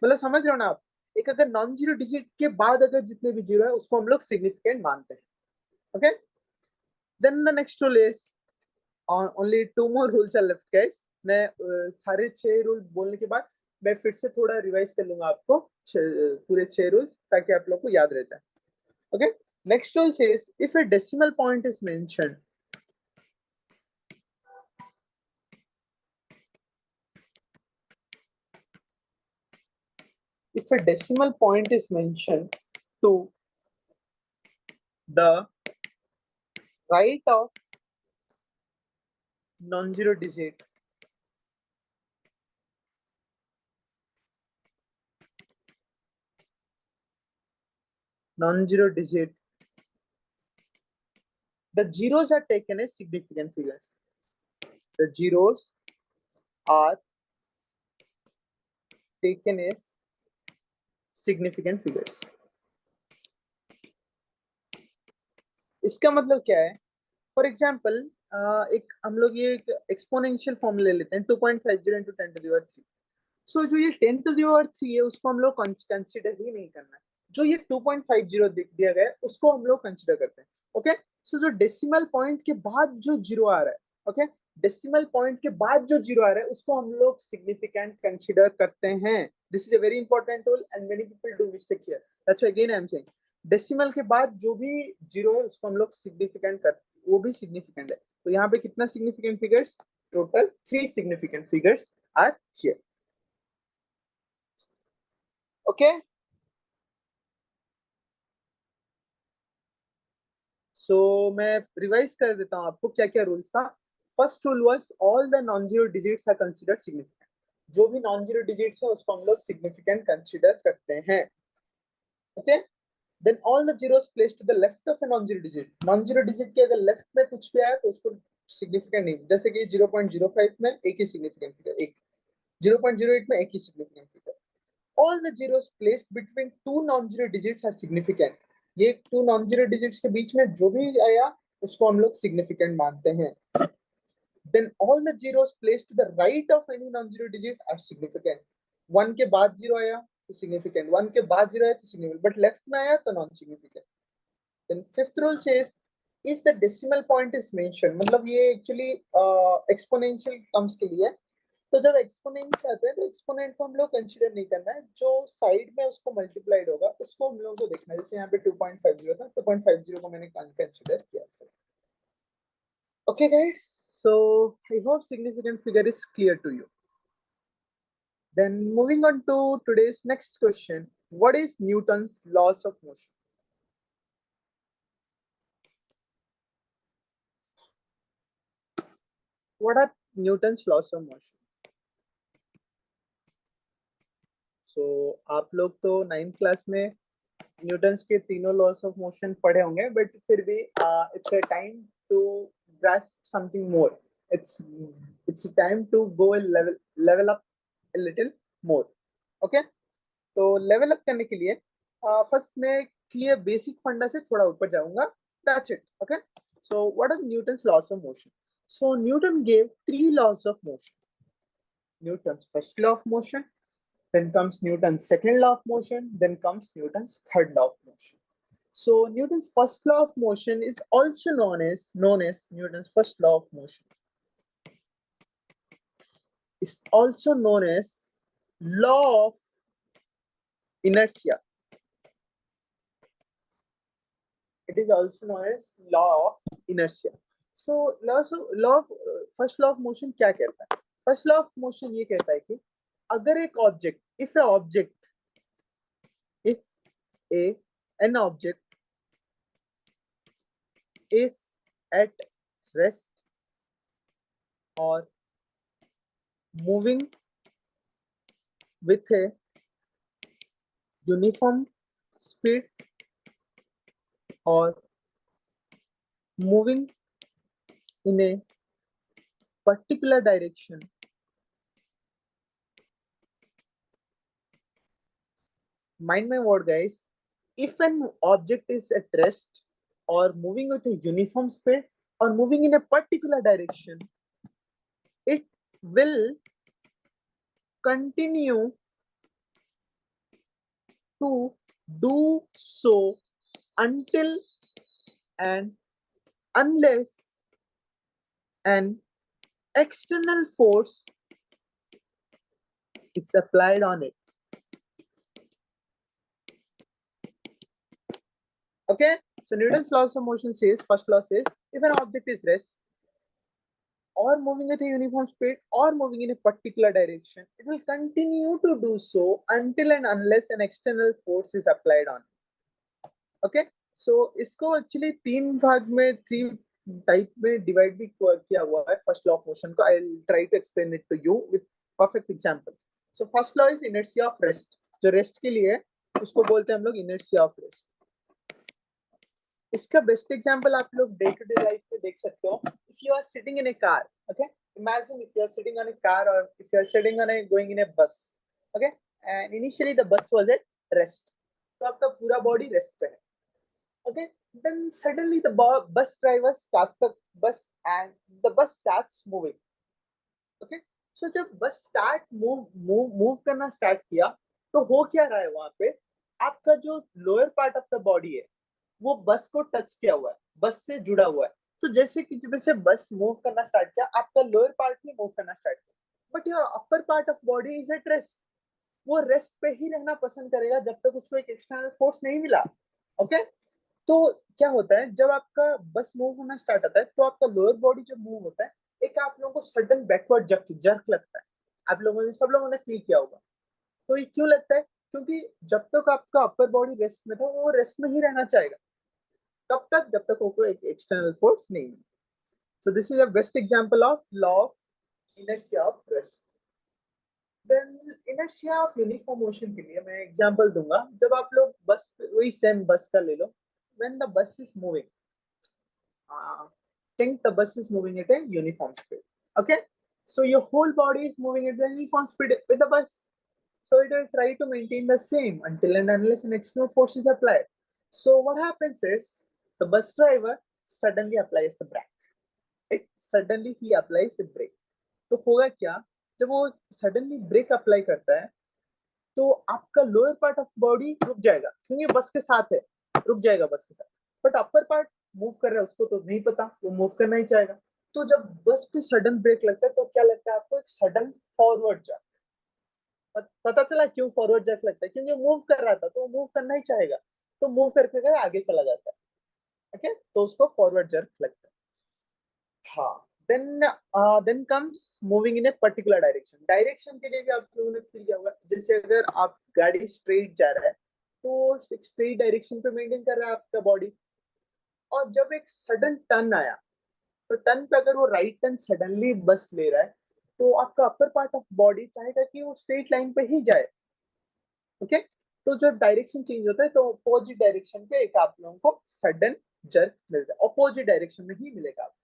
मतलब समझ रहे हो ना आप? एक अगर नॉन जीरो डिजिट के बाद अगर जितने भी जीरो है उसको हम लोग सिग्निफिकेंट मानते हैं. Okay, then the next rule is only 2 more rules are left guys. मैं सारे 6 रूल बोलने के बाद मैं फिर से थोड़ा रिवाइज कर लूंगा आपको पूरे 6 रूल्स, ताकि आप लोग को याद रह जाए. Okay, next rule says if a decimal point is mentioned, if a decimal point is mentioned to the right of non-zero digit, non-zero digit, the zeros are taken as significant figures. The zeros are taken as significant figures. इसका मतलब क्या है? फॉर एग्जाम्पल एक हम लोग ये एक एक्सपोनेंशियल फॉर्म ले लेते हैं 2.50 into 10 to the power 3. सो जो ये 10 to the power 3 है उसको हम लोग कंसिडर ही नहीं करना है. जो ये 2.50 दिया गया है उसको हम लोग कंसिडर करते हैं. ओके, सो जो डेसिमल पॉइंट के बाद जो जीरो आ रहा है, ओके, डेसिमल पॉइंट के बाद जो जीरो आ रहा है उसको हम लोग सिग्निफिकेंट कंसिडर करते हैं. This is a very important rule and many people do mistake here. That's why again I am saying decimal के बाद जो भी जीरो है उसको हम लोग सिग्निफिकेंट करते हैं, वो भी सिग्निफिकेंट है. तो यहाँ पे कितना significant figures? Total 3 significant figures are here. Okay, so मैं रिवाइज कर देता हूँ आपको क्या क्या रूल्स था. First rule was all the non zero digits are considered significant. जो भी नॉन जीरो डिजिट्स है उसको हम लोग सिग्निफिकेंट कंसिडर करते हैं. Okay, then all the zeros placed to the left of a non zero digit. Non zero digit के अगर लेफ्ट में कुछ भी आया तो उसको सिग्निफिकेंट नहीं. जैसे कि 0.05 में एक ही सिग्निफिकेंट फिगर, एक 0.08 में एक ही significant figure. All the zeros placed between two non zero digits are significant. ये टू नॉन जीरो डिजिट्स के बीच में जो भी आया उसको हम लोग सिग्निफिकेंट मानते हैं. Then all the zeros placed to the right of any non zero digit are significant. One के बाद जीरो आया तो सिग्निफिकेंट, वन के बाद जीरो आया तो सिग्निफिकेंट, बट लेफ्ट में आया तो non significant. Then fifth rule says if the decimal point is mention, मतलब ये एक्चुअली एक्सपोनेंशियल टर्म्स के लिए. तो जब एक्सपोनेंट आते हैं तो एक्सपोनेंट को हम लोग कंसीडर नहीं करना है, जो साइड में उसको मल्टीप्लाइड होगा उसको हम लोगों को देखना है. जैसे यहाँ पे 2.50 था, 2.50 को मैंने कंसीडर किया. Okay guys, so I hope significant figure is clear to you. Then moving on to today's next question. What is Newton's laws of motion? What are Newton's laws of motion? So आप लोग तो 9th क्लास में न्यूटन्स के तीनों लॉस ऑफ मोशन पढ़े होंगे, बट फिर भी it's a time to grasp something more. It's a time to go a level up a little more. Okay, तो लेवल अप करने के लिए फर्स्ट मैं क्लियर बेसिक फंडा से थोड़ा ऊपर जाऊंगा. That's it. Okay, so what are Newton's laws of motion? So Newton gave three laws of motion. Newton's first law of motion, then comes Newton's second law of motion, then comes Newton's third law of motion. So Newton's first law of motion is also known as Newton's first law of motion. Is also known as law of inertia. It is also known as law of inertia. So first law of motion क्या कहता है? First law of motion ये कहता है कि अगर एक object, if an object is at rest or moving with a uniform speed or moving in a particular direction, mind my word guys, if an object is at rest or moving with a uniform speed or moving in a particular direction, it will continue to do so until and unless an external force is applied on it. Okay, so Newton's laws of motion says, first law says, if an object is rest or moving with a uniform speed or moving in a particular direction, it will continue to do so until and unless an external force is applied on it. Okay, so इसको actually तीन भाग में, थ्री टाइप में डिवाइड भी किया हुआ है फर्स्ट लॉ ऑफ मोशन को. I will try to explain it to you with perfect example. So first law is inertia of rest. जो रेस्ट के लिए उसको बोलते हैं हम लोग इनर्शिया ऑफ रेस्ट. इसका बेस्ट एग्जांपल आप लोग डे टू डे लाइफ में देख सकते हो. If you are sitting in a car, okay, imagine if you are sitting on a car or if you are sitting on a going in a bus, okay, and initially the bus was at rest, तो आपका पूरा बॉडी रेस्ट पे है. Okay, then suddenly the bus driver starts the bus and the bus starts moving. Okay, so जब बस स्टार्ट मूव करना स्टार्ट किया तो हो क्या रहा है वहां पे, आपका जो lower part of the body है वो बस को टच किया हुआ है, बस से जुड़ा हुआ है. तो जैसे कि जब से बस मूव करना स्टार्ट किया आपका लोअर पार्ट ही मूव करना स्टार्ट किया, but your upper part of body is at rest. वो रेस्ट पे ही रहना पसंद करेगा जब तक उसको एक एक्सटर्नल फोर्स नहीं मिला. ओके, तो क्या होता है जब आपका बस मूव होना स्टार्ट होता है तो आपका लोअर बॉडी जब मूव होता है एक आप लोगों को सडन बैकवर्ड जर्क लगता है. आप लोगों ने, सब लोगों ने फील किया होगा. तो ये क्यों लगता है? क्योंकि जब तक आपका अपर बॉडी रेस्ट में था वो रेस्ट में ही रहना चाहेगा। कब तक? जब तक वो कोई एक्सटर्नल फोर्स नहीं। So this is a best example of law of inertia of rest. Then inertia of uniform motion के लिए मैं एग्जांपल दूंगा। जब आप लोग बस, वही सेम बस का ले लो, when the bus is moving, think the bus is moving at a uniform speed. Okay, so your whole body is moving at the uniform speed with the bus. So it will try to maintain the same until and unless an external force is applied. So what happens is the bus driver suddenly applies the brake. It suddenly he applies the brake. तो होगा क्या? जब वो सडनली ब्रेक अप्लाई करता है तो आपका लोअर पार्ट ऑफ बॉडी रुक जाएगा, क्योंकि बस के साथ है, रुक जाएगा बस के साथ। बट अपर पार्ट मूव कर रहा है, उसको तो नहीं पता, वो मूव करना ही चाहेगा। तो जब बस पे सडन ब्रेक लगता है तो क्या लगता है आपको? एक सडन फॉरवर्ड जंप। पता चला क्यों फॉरवर्ड जंप लगता है? क्योंकि मूव कर रहा था तो मूव करना ही चाहेगा, तो मूव करके आगे चला जाता है। ओके, तो उसको फॉरवर्ड जंप लगता है। हाँ, then comes moving in a particular direction. Direction के लिए भी आप लोगों ने फील किया होगा, जैसे अगर आप गाड़ी स्ट्रेट जा रहा है तो स्ट्रेट डायरेक्शन पे मेंटेन कर रहा है आपका बॉडी, और जब एक सडन टर्न आया तो टर्न पे अगर वो राइट टर्न सडनली बस ले रहा है तो आपका अपर पार्ट ऑफ बॉडी चाहेगा कि वो स्ट्रेट लाइन पे ही जाए। ओके, तो जब डायरेक्शन चेंज होता है तो अपोजिट डायरेक्शन पे एक आप लोगों को सडन जर्क मिलता है, अपोजिट डायरेक्शन में ही मिलेगा।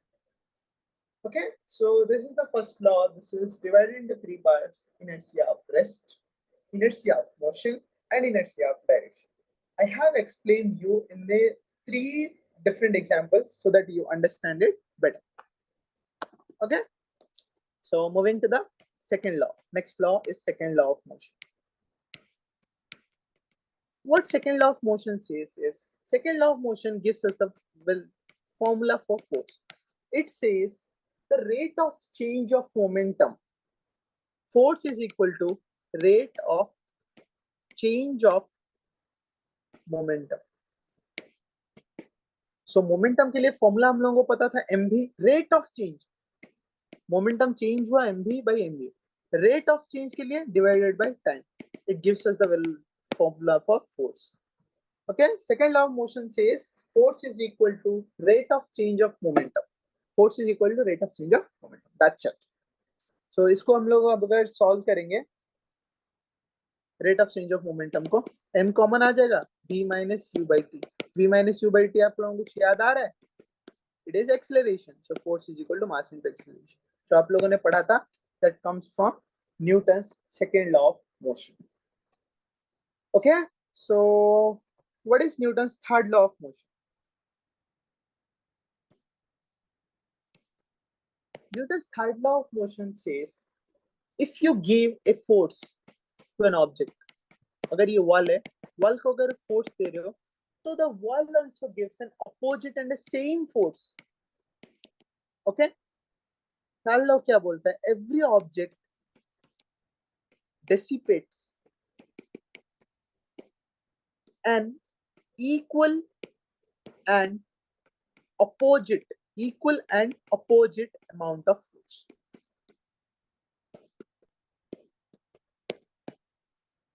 Okay, so this is the first law. This is divided into three parts: inertia of rest, inertia of motion, and inertia of direction. I have explained you in the three different examples so that you understand it better. Okay, so moving to the second law. Next law is second law of motion. What second law of motion says is, second law of motion gives us the formula for force. It says the rate of change of momentum. Force is equal to rate of change of momentum. So momentum के लिए फॉर्मूला हम लोगों को पता था mv, rate of change, momentum change हुआ mv by mv, rate of change के लिए divided by time, it gives us the formula for force. Okay, second law of motion says force is equal to rate of change of momentum. Force is equal to rate of change of momentum. That's it. So इसको हम लोग अब अगर सॉल्व करेंगे, rate of change of momentum को, m कॉमन आ जाएगा, v minus u by T. v minus u by T आप लोगों को कुछ याद आ रहा है? It is acceleration, so force is equal to mass into acceleration. तो आप लोगों ने पढ़ा था, that comes from Newton's second law of motion. Okay, so what is Newton's third law of motion? Newton's third law of motion says if you give a force to an object, अगर ये वॉल है, वॉल को अगर फोर्स दे रहे हो तो the wall also gives an opposite and the same force. Okay, third law क्या बोलता है? Every object dissipates an equal and opposite amount of force.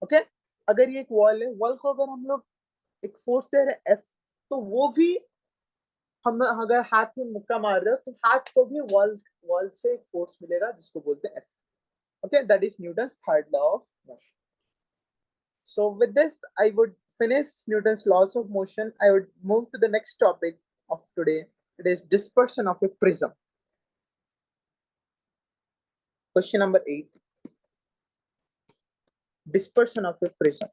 Okay, अगर ये एक वॉल है, वॉल को अगर हम लोग एक फोर्स दे रहे हैं F, तो वो भी हम अगर हाथ में मुक्का मार रहे हो तो हाथ को भी वॉल से एक फोर्स मिलेगा जिसको बोलते हैं F. Okay, that is Newton's third law of motion. So with this, I would finish Newton's laws of motion. I would move to the next topic of today. It is dispersion of a prism. Question number 8. Dispersion of a prism.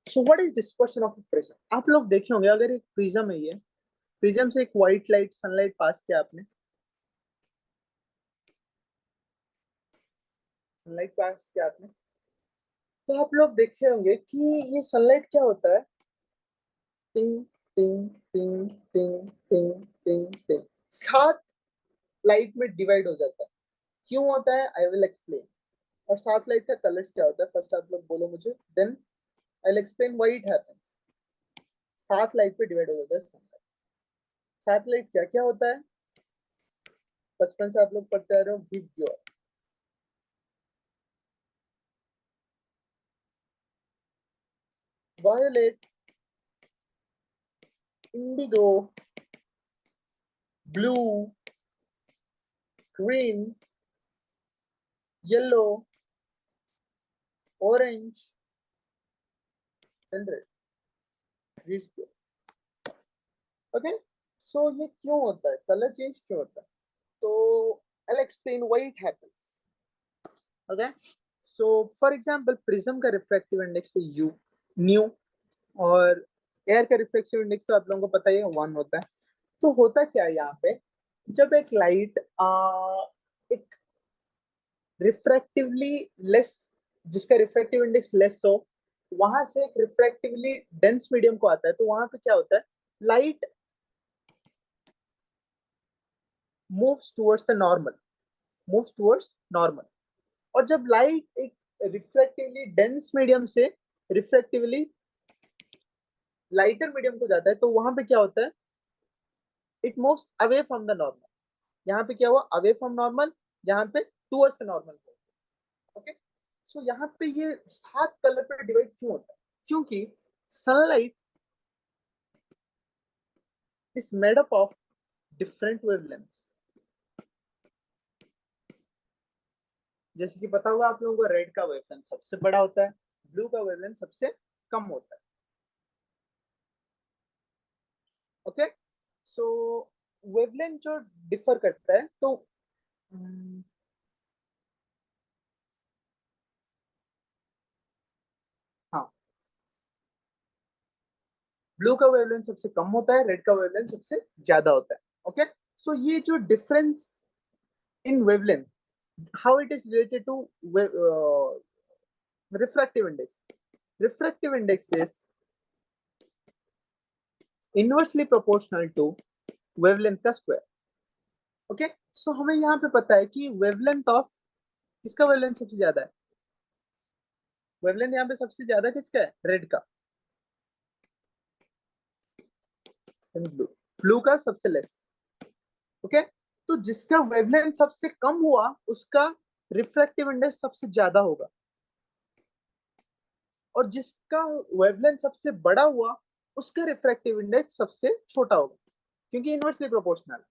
So what is dispersion of a prism? आप लोग देखे होंगे, अगर एक प्रिज्म है, ये प्रिज्म से एक व्हाइट लाइट सनलाइट पास किया आपने, सनलाइट पास किया आपने, तो आप लोग देखे होंगे कि ये सनलाइट क्या होता है? टिंग टिंग टिंग टिंग टिंग टिंग टिंग, 7 लाइट में डिवाइड हो जाता है। क्यों होता है? आई विल एक्सप्लेन। और 7 लाइट का कलर्स क्या होता है? फर्स्ट आप लोग बोलो मुझे, then I will explain why it happens. 7 light पे डिवाइड हो जाता है सनलाइट। 7 लाइट क्या क्या होता है? बचपन से आप लोग पढ़ते आ रहे हो विग्योर, violet, indigo, blue, green, yellow, orange and red. Okay, so ये क्यों होता है, कलर चेंज क्यों होता है? तो I'll explain why it happens. Okay, so for example prism का रिफ्रैक्टिव इंडेक्स है यू न्यू, और एयर का रिफ्रैक्टिव इंडेक्स तो आप लोगों को पता ही है 1 होता है। तो होता क्या है यहाँ पे, जब एक लाइट एक रिफ्रैक्टिवली लेस, जिसका रिफ्रैक्टिव इंडेक्स लेस हो, वहां से एक रिफ्रैक्टिवली डेंस मीडियम को आता है, तो वहां पे क्या होता है, light moves towards the normal, moves towards normal. और जब लाइट एक रिफ्रैक्टिवली डेंस मीडियम से रिफ्रैक्टिवली लाइटर मीडियम को जाता है, तो वहां पे क्या होता है, it moves away from the normal. यहाँ पे क्या हुआ, अवे फ्रॉम नॉर्मल, यहाँ पे towards the normal. Okay, so यहाँ पे ये 7 कलर पे डिवाइड क्यों होता है, क्योंकि sunlight is made up of different wavelengths. जैसे कि पता होगा आप लोगों को, रेड का वेवलेंथ सबसे बड़ा होता है, ब्लू का वेवलेंथ सबसे कम होता है। ओके, सो वेवलेंथ जो डिफर करता है, तो हाँ, ब्लू का वेवलेंथ सबसे कम होता है, रेड का वेवलेंथ सबसे ज्यादा होता है। ओके, सो ये जो difference in wavelength, how it is related to refractive index. Refractive index is inversely proportional to wavelength का square. ओके, सो हमें यहाँ पे पता है कि वेवलेंथ ऑफ, किसका वेवलेंथ सबसे ज्यादा है, वेवलेंथ यहाँ पे सबसे ज्यादा किसका है, रेड का, ब्लू, ब्लू का सबसे लेस। ओके, तो जिसका वेवलेंथ सबसे कम हुआ उसका रिफ्रैक्टिव इंडेक्स सबसे ज्यादा होगा, और जिसका वेवलेंथ सबसे बड़ा हुआ उसका रिफ्रैक्टिव इंडेक्स सबसे छोटा होगा, क्योंकि इनवर्सली प्रोपोर्शनल।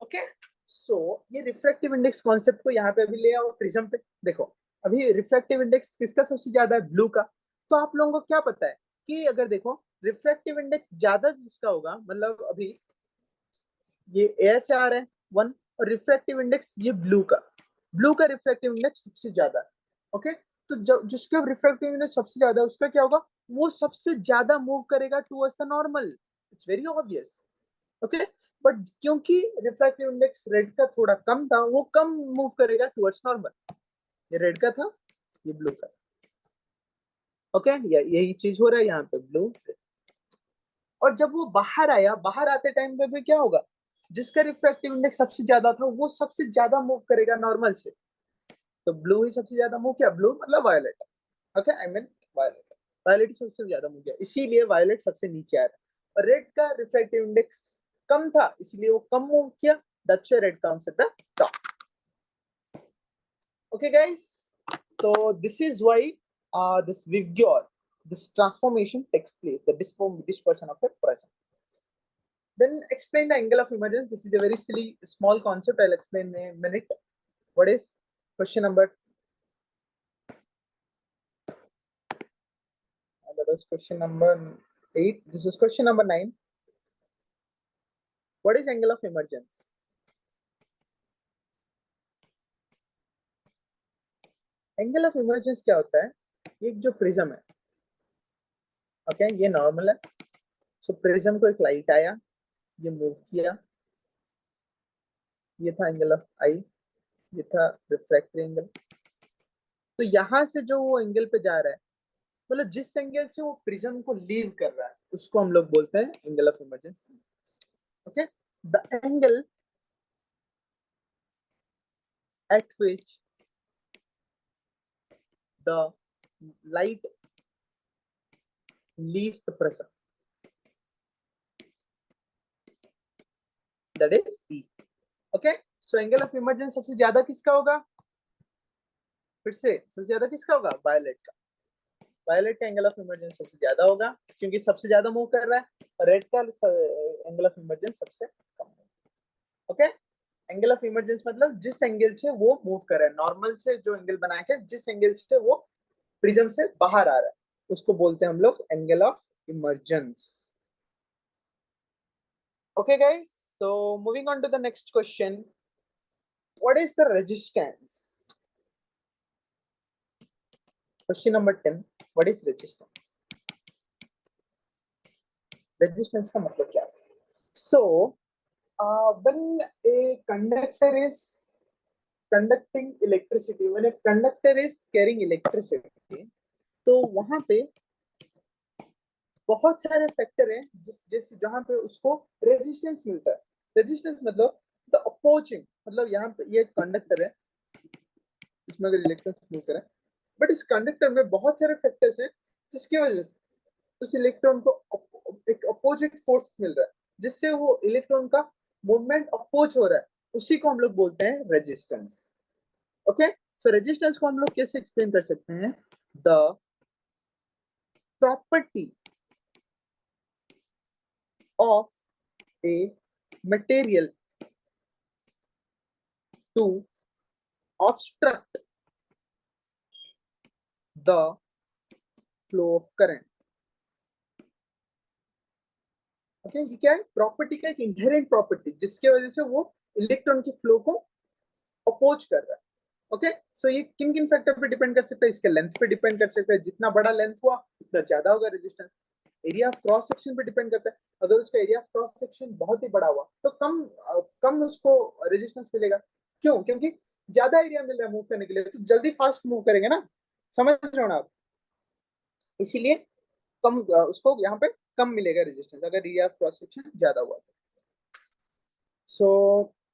ओके, सो ये रिफ्रैक्टिव इंडेक्स कॉन्सेप्ट को यहाँ पे अभी ले आओ प्रिज्म पे। देखो, अभी रिफ्रैक्टिव इंडेक्स किसका सबसे ज्यादा है, ब्लू का। तो आप लोगों को क्या पता है कि अगर देखो रिफ्रैक्टिव इंडेक्स ज्यादा जिसका होगा, मतलब अभी ये एयर से आ रहा है 1, और रिफ्रैक्टिव इंडेक्स ये ब्लू का रिफ्रैक्टिव इंडेक्स सबसे ज्यादा है। ओके, तो जिसका रिफ्रैक्टिव इंडेक्स सबसे ज्यादा है उसका क्या होगा, वो सबसे ज्यादा मूव करेगा towards the normal. It's very obvious. Okay, but क्योंकि रिफ्रैक्टिव इंडेक्स रेड का थोड़ा कम था, वो कम मूव करेगा टुवर्ड्स नॉर्मल। ये रेड का था, ये ब्लू का। ओके, यही चीज हो रहा है यहाँ पे, ब्लू। और जब वो बाहर आया, बाहर आते टाइम पे भी क्या होगा, जिसका रिफ्रैक्टिव इंडेक्स सबसे ज्यादा था वो सबसे ज्यादा मूव करेगा नॉर्मल से। तो ब्लू ही सबसे ज्यादा मूव किया, ब्लू मतलब violet. Okay, I mean violet, violet ही सबसे ज्यादा मूव किया, इसीलिए वायलेट सबसे नीचे आ रहा है। और रेड का रिफ्रैक्टिव इंडेक्स कम था, इसलिए वो कम मूव किया, that's why red comes at the top. Okay guys, so this is why this vigor, this transformation takes place, the dispersion of a prism. Then explain the angle of emergence. This is a very silly small concept, I'll explain in a minute. What is question number, that is question number 8, this is question number 9. What is angle of emergence? Angle of emergence क्या होता है, एक जो प्रिज्म है, ओके ये नॉर्मल है, सो प्रिज्म को एक लाइट आया, ये मूव किया, ये था एंगल ऑफ आई, ये था रिफ्रैक्टिव एंगल। तो यहां से जो वो एंगल पे जा रहा है, मतलब जिस एंगल से वो प्रिज्म को लीव कर रहा है, उसको हम लोग बोलते हैं angle of emergence. Okay, the angle eight which the light leaves the prism, that is E. Okay, so angle of emergence सबसे ज्यादा किसका होगा? फिर से सबसे ज्यादा किसका होगा? वायलेट का। वायलेट का एंगल ऑफ इमर्जेंस सबसे ज्यादा होगा क्योंकि सबसे ज्यादा मूव कर रहा है, और रेड का एंगल ऑफ इमर्जेंस सबसे कम है। ओके, एंगल ऑफ इमर्जेंस मतलब जिस एंगल से वो मूव कर रहा है, नॉर्मल से जो एंगल बना के जिस एंगल से वो प्रिज्म से बाहर आ रहा है, उसको बोलते हैं हम लोग angle of emergence. Okay guys, so moving on to the next question, what is the resistance? Question number 10, what is resistance? Resistance का मतलब क्या है? So when a conductor is conducting electricity, when a conductor is carrying electricity, तो वहां पे बहुत सारे फैक्टर हैं जिस जहां पे उसको रेजिस्टेंस मिलता है। रेजिस्टेंस मतलब द अपोजिंग, मतलब यहाँ पे ये कंडक्टर है, इसमें अगर इलेक्ट्रॉन्स मूव करें, बट इस कंडक्टर में बहुत सारे फैक्टर्स हैं जिसकी वजह से उस इलेक्ट्रॉन को एक अपोजिट फोर्स मिल रहा है, जिससे वो इलेक्ट्रॉन का मूवमेंट अपोज हो रहा है, उसी को हम लोग बोलते हैं रेजिस्टेंस। ओके, सो रेजिस्टेंस को हम लोग कैसे एक्सप्लेन कर सकते हैं? The property of a material to obstruct the flow of current. Okay, ये क्या है? प्रॉपर्टी का एक इनहेरेंट प्रॉपर्टी जिसके वजह से वो इलेक्ट्रॉन के फ्लो को अपोज कर रहा है। ओके, सो ये किन किन फैक्टर पे डिपेंड कर सकता है? इसके लेंथ पे डिपेंड कर सकता है, जितना बड़ा लेंथ हुआ उतना ज्यादा होगा resistance. Area of cross section पे डिपेंड करता है, अगर उसका एरिया ऑफ क्रॉस सेक्शन बहुत ही बड़ा हुआ तो कम उसको रेजिस्टेंस मिलेगा। क्यों? क्योंकि ज्यादा एरिया मिल रहा है मूव करने के लिए, तो जल्दी फास्ट मूव करेंगे ना, समझ रहे हो ना आप? इसीलिए कम उसको यहाँ पे कम मिलेगा रेजिस्टेंस अगर एरिया ऑफ क्रॉस सेक्शन ज्यादा हुआ तो। सो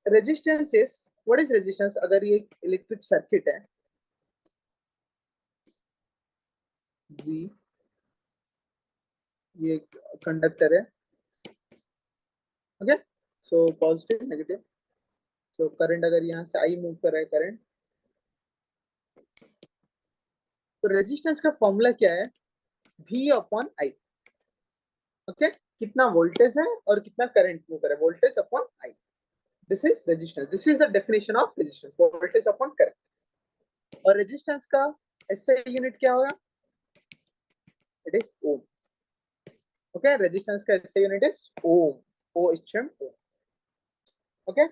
resistance is, what is resistance? अगर ये इलेक्ट्रिक सर्किट है, ये कंडक्टर है, okay, so positive negative, so current अगर यहाँ से आई मूव कर रहा है करंट, तो रेजिस्टेंस का फॉर्मूला क्या है? V upon I. ओके, कितना वोल्टेज है और कितना करंट मूव कर रहा है, voltage upon I, this is resistance, this is the definition of resistance, voltage upon current. और रेजिस्टेंस का एसआई यूनिट क्या होगा? It is ohm. Okay, resistance का SI unit is ohm, OHM ohm. Okay,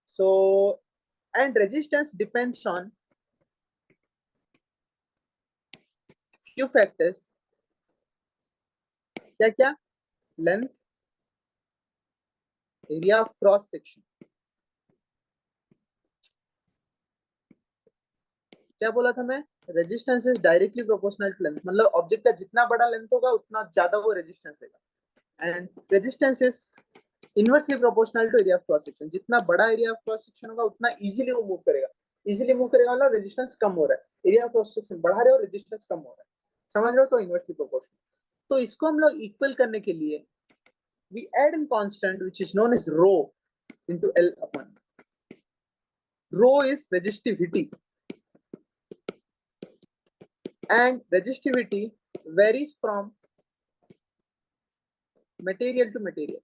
so and resistance depends on few factors, क्या क्या? Length, area of cross section. क्या बोला था मैं? Resistance is directly proportional to length, मतलब ऑब्जेक्ट का जितना बड़ा लेंथ होगा उतना ज्यादा वो रेजिस्टेंस देगा। And resistance is inversely proportional to area of cross section, जितना बड़ा एरिया ऑफ क्रॉस सेक्शन होगा उतना इजीली वो मूव करेगा। इजीली मूव करेगा मतलब रेजिस्टेंस कम हो रहा है, एरिया ऑफ क्रॉस सेक्शन बढ़ा रहे हो, रेजिस्टेंस कम हो रहा है, समझ रहे हो? तो इनवर्सली प्रोपोर्शनल। तो इसको हम लोग इक्वल करने के लिए we add in constant which is known as rho into L upon. Rho is resistivity, and resistivity varies from material to material.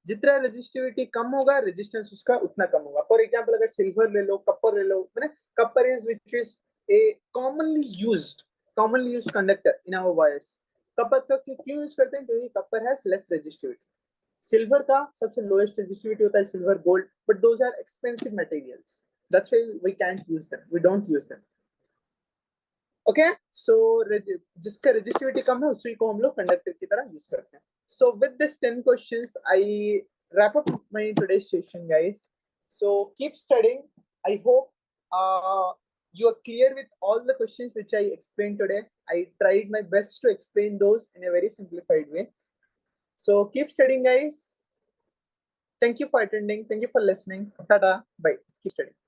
जितना रेजिस्टिविटी कम होगा रेजिस्टेंस उसका उतना कम होगा। फॉर एग्जांपल अगर सिल्वर ले लो, कॉपर ले लो, मैंने copper is which is a commonly used conductor in our wires। Copper का क्यों यूज करते हैं? क्योंकि copper has less resistivity. Silver का सबसे लोएस्ट रेजिस्टिविटी होता है silver, gold, but those are expensive materials, that's why we can't use them, we don't use them. Okay, so जिसका रेजिस्टिविटी कम है उसी को हम लोग कंडक्टर की तरह यूज करते हैं। So with this 10 questions, I wrap up my today's session, guys. So keep studying. I hope you are clear with all the questions which I explained today. I tried my best to explain those in a very simplified way. So keep studying, guys. Thank you for attending. Thank you for listening. Tada. Bye. Keep studying.